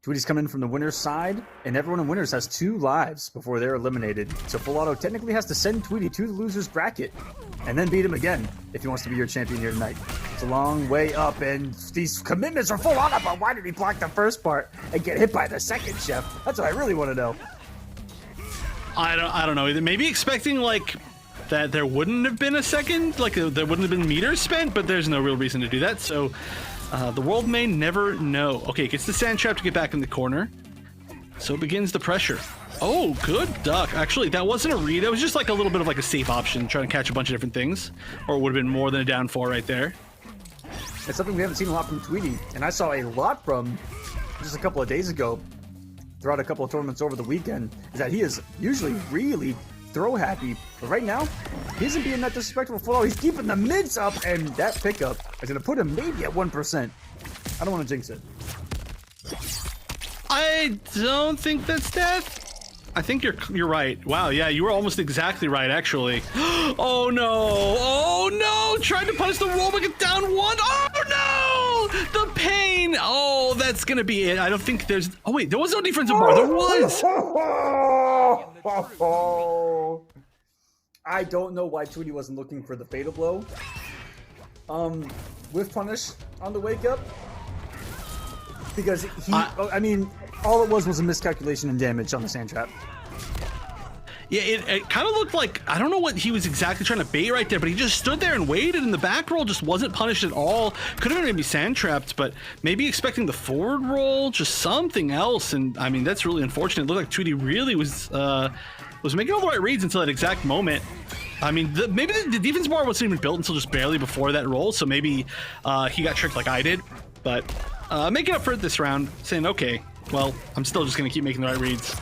Tweedy's coming in from the winner's side, and everyone in winners has 2 lives before they're eliminated. So FullAuto technically has to send Tweedy to the loser's bracket and then beat him again if he wants to be your champion here tonight. It's a long way up, and these commitments are FullAuto, but why did he block the first part and get hit by the second, Chef? That's what I really want to know. I don't know. Maybe expecting like that there wouldn't have been a second, like there wouldn't have been meters spent, but there's no real reason to do that. So the world may never know. Okay, gets the sand trap to get back in the corner. So begins the pressure. Oh, good duck. Actually, that wasn't a read. It was just like a little bit of like a safe option, trying to catch a bunch of different things, or it would have been more than a down 4 right there. It's something we haven't seen a lot from Tweedy, and I saw a lot from just a couple of days ago throughout a couple of tournaments over the weekend, is that he is usually really throw happy, but right now he isn't being that disrespectful. FullAuto, he's keeping the mids up, and that pickup is going to put him maybe at 1%. I don't want to jinx it. I don't think that's death. I think you're right. Wow, yeah, you were almost exactly right, actually. Oh no, trying to punish the roll, but get down 1. Oh no, the pain. Oh, that's gonna be it. I don't think there's, oh wait, there was no defensive bar. There was. I don't know why Tweedy wasn't looking for the fatal blow with punish on the wake up, because I mean, all it was a miscalculation in damage on the sand trap. Yeah, it kind of looked like, I don't know what he was exactly trying to bait right there, but he just stood there and waited, and the back roll just wasn't punished at all. Could have been maybe sand trapped, but maybe expecting the forward roll, just something else. And I mean, that's really unfortunate. It looked like Tweedy really was making all the right reads until that exact moment. I mean, maybe the defense bar wasn't even built until just barely before that roll, so maybe he got tricked like I did. But making up for it this round, saying, okay, well, I'm still just going to keep making the right reads.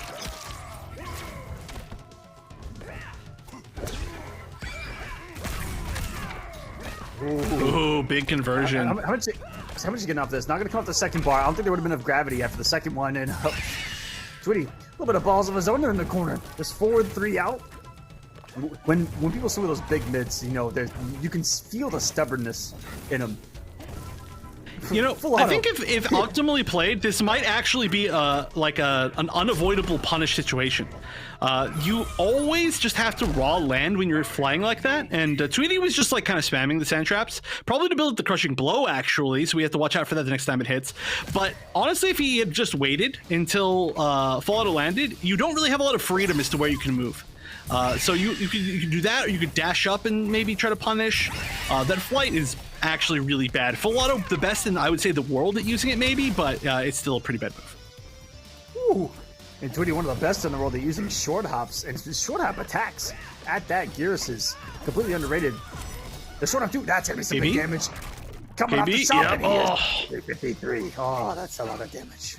Ooh, big conversion. How much are you getting off this? Not going to come off the second bar. I don't think there would have been enough gravity after the second one. And Tweedy, a little bit of balls of his own there in the corner. Just forward 3 out. When people see those big mids, you know, you can feel the stubbornness in them. You know, I think if optimally played, this might actually be like an unavoidable punish situation. You always just have to raw land when you're flying like that, and Tweedy was just like kind of spamming the sand traps, probably to build the crushing blow actually, so we have to watch out for that the next time it hits. But honestly, if he had just waited until FullAuto landed, you don't really have a lot of freedom as to where you can move. So you could do that, or you could dash up and maybe try to punish. That flight is actually really bad. FullAuto, the best in, I would say, the world at using it maybe, but it's still a pretty bad move. Ooh. And Tweedy, one of the best in the world at using short hops, and short hop attacks at that. Gearus is completely underrated. The short hop, dude, that's gonna be some big damage. Coming off the shot, and he is 353. Oh, that's a lot of damage.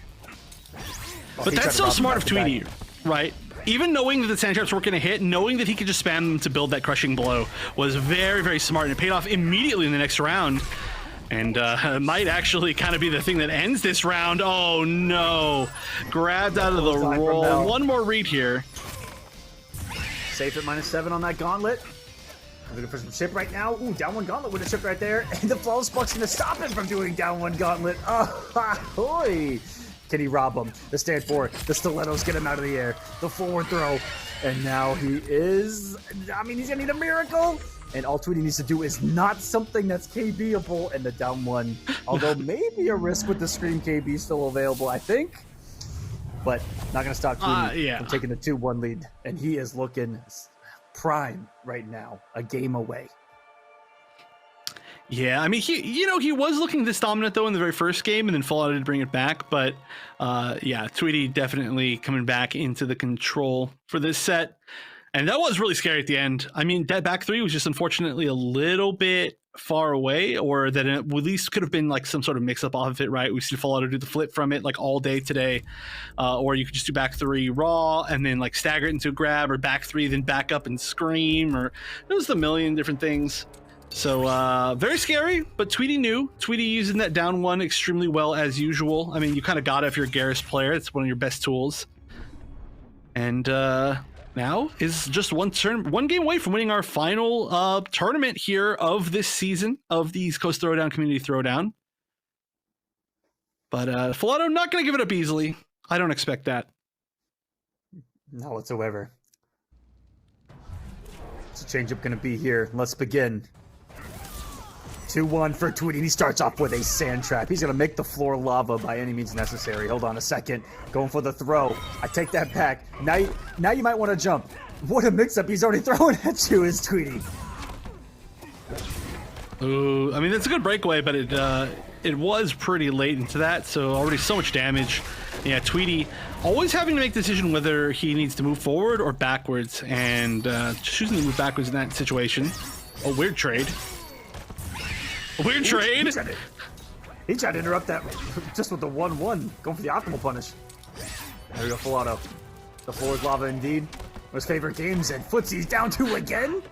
But that's so smart of Tweedy, right? Even knowing that the sand traps weren't going to hit, knowing that he could just spam them to build that crushing blow was very, very smart, and it paid off immediately in the next round. And might actually kind of be the thing that ends this round. Oh no, grabbed out of the roll. One more read here. Safe at -7 on that gauntlet. I'm looking for some chip right now. Ooh, down 1 gauntlet with a chip right there. And the flawless buck's gonna stop him from doing down 1 gauntlet. Ahoy! Can he rob him? The stand for it. The stilettos get him out of the air. The forward throw. And now he is, I mean, he's gonna need a miracle. And all Tweedy needs to do is not something that's KB-able, and the down 1. Although maybe a risk with the Scream KB still available, I think. but not going to stop Tweedy Yeah. from taking the 2-1 lead. And he is looking prime right now, a game away. Yeah, I mean, he was looking this dominant, though, in the very first game, and then FullAuto did bring it back. But, yeah, Tweedy definitely coming back into the control for this set. And that was really scary at the end. I mean, that back three was just unfortunately a little bit far away, or that it at least could have been like some sort of mix-up off of it, right? We see FullAuto do the flip from it like all day today. Or you could just do back three raw and then like stagger it into a grab, or back three, then back up and scream, or it was a million different things. So very scary, but Tweedy knew. Tweedy using that down one extremely well as usual. I mean, you kind of got it if you're a Garrus player. It's one of your best tools. And now is just one game away from winning our final tournament here of this season of the East Coast Throwdown Community Throwdown. But FullAuto not going to give it up easily. I don't expect that. Not whatsoever. What's the change-up going to be here? Let's begin. 2-1 for Tweedy. He starts off with a sand trap. He's going to make the floor lava by any means necessary. Hold on a second. Going for the throw. I take that back. Now you might want to jump. What a mix-up he's already throwing at you is Tweedy. Ooh, I mean, that's a good breakaway, but it was pretty late into that, so already so much damage. Yeah, Tweedy always having to make the decision whether he needs to move forward or backwards, and choosing to move backwards in that situation. A weird trade. Weird trade. He tried to interrupt that just with the 1-1. Going for the optimal punish. There we go, FullAuto. The floor is lava indeed. His favorite games, and Footsie's down 2 again?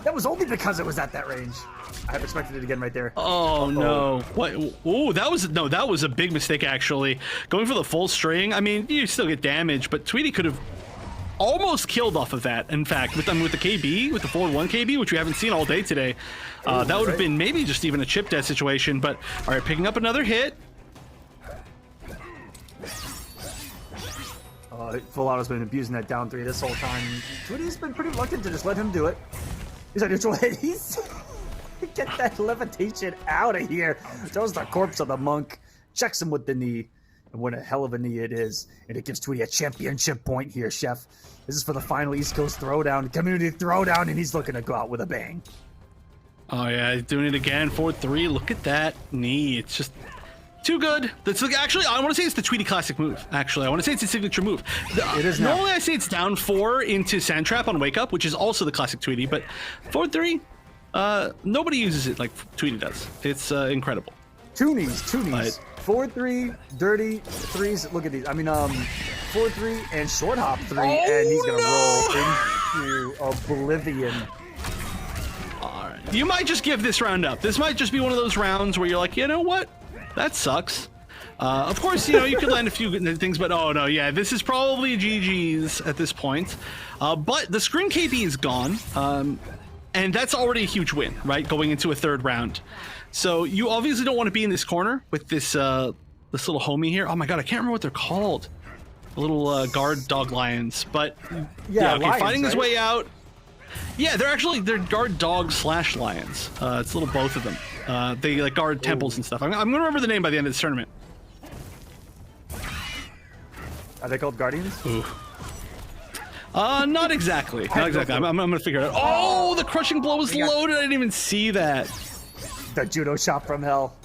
That was only because it was at that range. I have expected it again right there. Oh, no. What? Oh, that was a big mistake, actually. Going for the full string. I mean, you still get damage, but Tweedy could have almost killed off of that. In fact, with the KB, with the forward 1 KB, which we haven't seen all day today, that would have been maybe just even a chip death situation. But all right, picking up another hit. FullAuto's been abusing that down 3 this whole time. Tweedy's been pretty reluctant to just let him do it. He's a neutral hit. Get that levitation out of here. Throws the corpse of the monk. Checks him with the knee. And what a hell of a knee it is. And it gives Tweedy a championship point here, Chef. This is for the final East Coast Throwdown, Community Throwdown, and he's looking to go out with a bang. Oh, yeah, he's doing it again. 4-3. Look at that knee. It's just too good. That's actually, I want to say it's the Tweedy classic move. Actually, I want to say it's a signature move. It is now. Normally, I say it's down 4 into Sand Trap on Wake Up, which is also the classic Tweedy, but 4-3, nobody uses it like Tweedy does. It's incredible. Two knees. 4-3, dirty 3s. Look at these. I mean, 4-3 and short hop 3, and he's gonna roll into oblivion. All right. You might just give this round up. This might just be one of those rounds where you're like, you know what? That sucks. Of course, you could land a few good things, but oh no, yeah, this is probably GG's at this point. But the screen KB is gone, and that's already a huge win, right? Going into a third round. So you obviously don't want to be in this corner with this this little homie here. Oh my god, I can't remember what they're called. The little guard dog lions, but yeah, okay, lions, fighting his way out. Yeah, they're guard dogs / lions. It's a little both of them. They like guard temples and stuff. I'm gonna remember the name by the end of this tournament. Are they called guardians? Ooh. Not exactly. Not exactly. I'm gonna figure it out. Oh, the crushing blow was loaded. I didn't even see that. The judo shot from hell.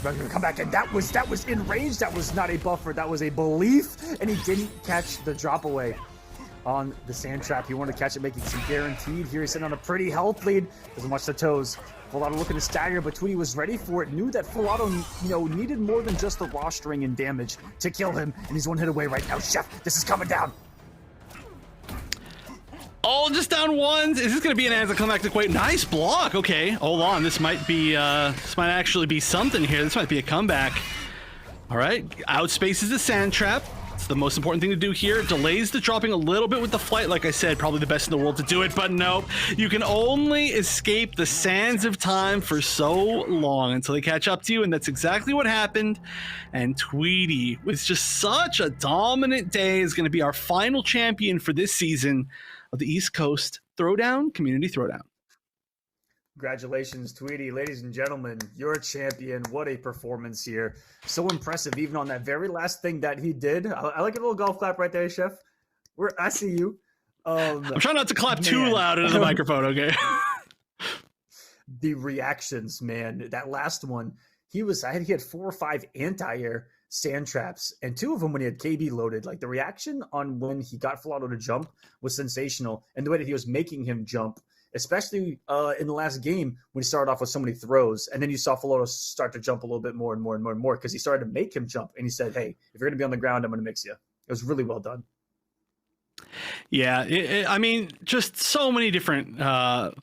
We're gonna come back, and that was in range. That was not a buffer. That was a belief, and he didn't catch the drop away on the sand trap. He wanted to catch it, making some guaranteed. Here he's sitting on a pretty health lead. Doesn't watch the toes. FullAuto looking to stagger, but Tweedy was ready for it. Knew that FullAuto, needed more than just the rostering and damage to kill him, and he's 1 hit away right now. Chef, this is coming down. Oh, just down 1. Is this going to be an anticlimactic wait? Nice block. Okay, hold on. This might actually be something here. This might be a comeback. All right, outspaces the sand trap. It's the most important thing to do here. Delays the dropping a little bit with the flight. Like I said, probably the best in the world to do it, but no. You can only escape the sands of time for so long until they catch up to you, and that's exactly what happened. And Tweedy, with just such a dominant day, is going to be our final champion for this season of the East Coast Throwdown Community Throwdown. Congratulations, Tweedy. Ladies and gentlemen, you're a champion. What a performance here. So impressive, even on that very last thing that he did. I like a little golf clap right there, Chef. I see you. I'm trying not to clap too loud into the microphone, okay? The reactions, man. That last one, he had 4 or 5 anti-air sand traps, and 2 of them when he had KB loaded. Like, the reaction on when he got FullAuto to jump was sensational, and the way that he was making him jump, especially in the last game when he started off with so many throws, and then you saw FullAuto start to jump a little bit more and more and more and more because he started to make him jump, and he said, hey, if you're going to be on the ground, I'm going to mix you. It was really well done. Yeah, I mean, just so many different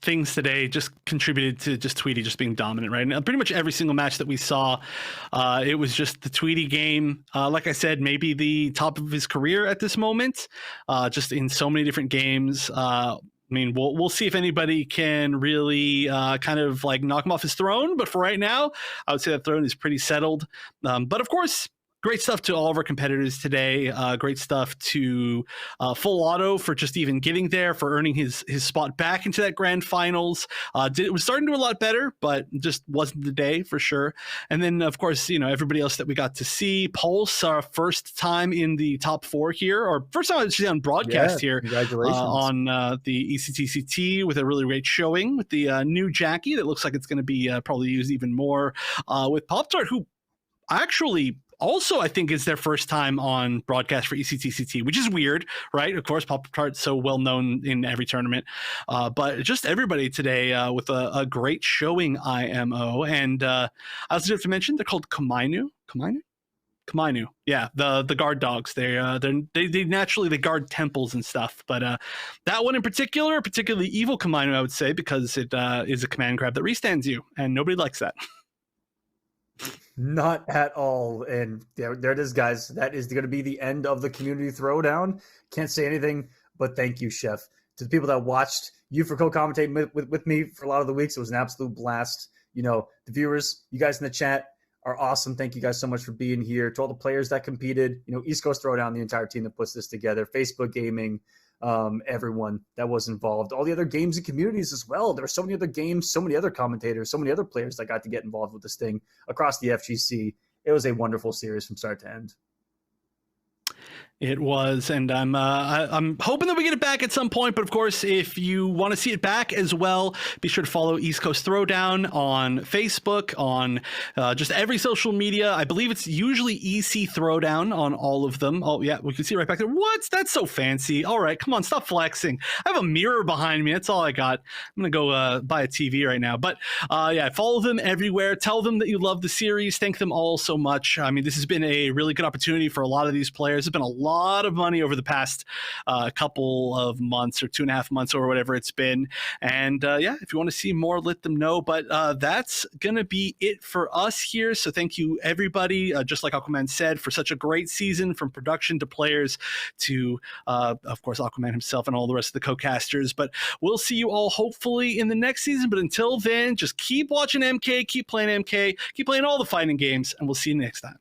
things today just contributed to just Tweedy just being dominant, right? And pretty much every single match that we saw, it was just the Tweedy game. Like I said, maybe the top of his career at this moment, just in so many different games. I mean, we'll see if anybody can really kind of like knock him off his throne. But for right now, I would say that throne is pretty settled. But of course, great stuff to all of our competitors today. Great stuff to FullAuto for just even getting there, for earning his spot back into that grand finals. It was starting to do a lot better, but just wasn't the day for sure. And then, of course, everybody else that we got to see. Pulse, our first time in the top 4 here, or first time actually on broadcast here. Congratulations. On the ECT with a really great showing with the new Jackie that looks like it's going to be probably used even more with PopTart, who actually also I think is their first time on broadcast for ECT, which is weird, right? Of course, PopTart's so well known in every tournament, but just everybody today with a great showing IMO. And I also have to mention they're called Kamainu. Yeah, the guard dogs. They naturally they guard temples and stuff, but that one in particular, particularly evil Kamainu, I would say, because it is a command grab that restands you, and nobody likes that. Not at all. And there it is, guys. That is going to be the end of the community throwdown. Can't say anything but thank you, Chef. To the people that watched, you for co-commentating with me for a lot of the weeks. It was an absolute blast. The viewers, you guys in the chat are awesome. Thank you guys so much for being here. To all the players that competed, East Coast Throwdown, the entire team that puts this together, Facebook Gaming, everyone that was involved, all the other games and communities as well. There were so many other games, so many other commentators, so many other players that got to get involved with this thing across the FGC. It was a wonderful series from start to end. It was, and I'm hoping that we get it back at some point. But of course, if you want to see it back as well, be sure to follow East Coast Throwdown on Facebook, on just every social media. I believe it's usually EC Throwdown on all of them. Oh yeah, we can see right back there. What? That's so fancy. All right, come on, stop flexing. I have a mirror behind me. That's all I got. I'm gonna go buy a TV right now. But yeah, follow them everywhere. Tell them that you love the series. Thank them all so much. I mean, this has been a really good opportunity for a lot of these players. It's been a lot of money over the past couple of months or 2.5 months or whatever it's been. And yeah, if you want to see more, let them know. But that's going to be it for us here. So thank you, everybody, just like Aquaman said, for such a great season, from production to players to, of course, Aquaman himself and all the rest of the co-casters. But we'll see you all hopefully in the next season. But until then, just keep watching MK, keep playing MK, keep playing all the fighting games, and we'll see you next time.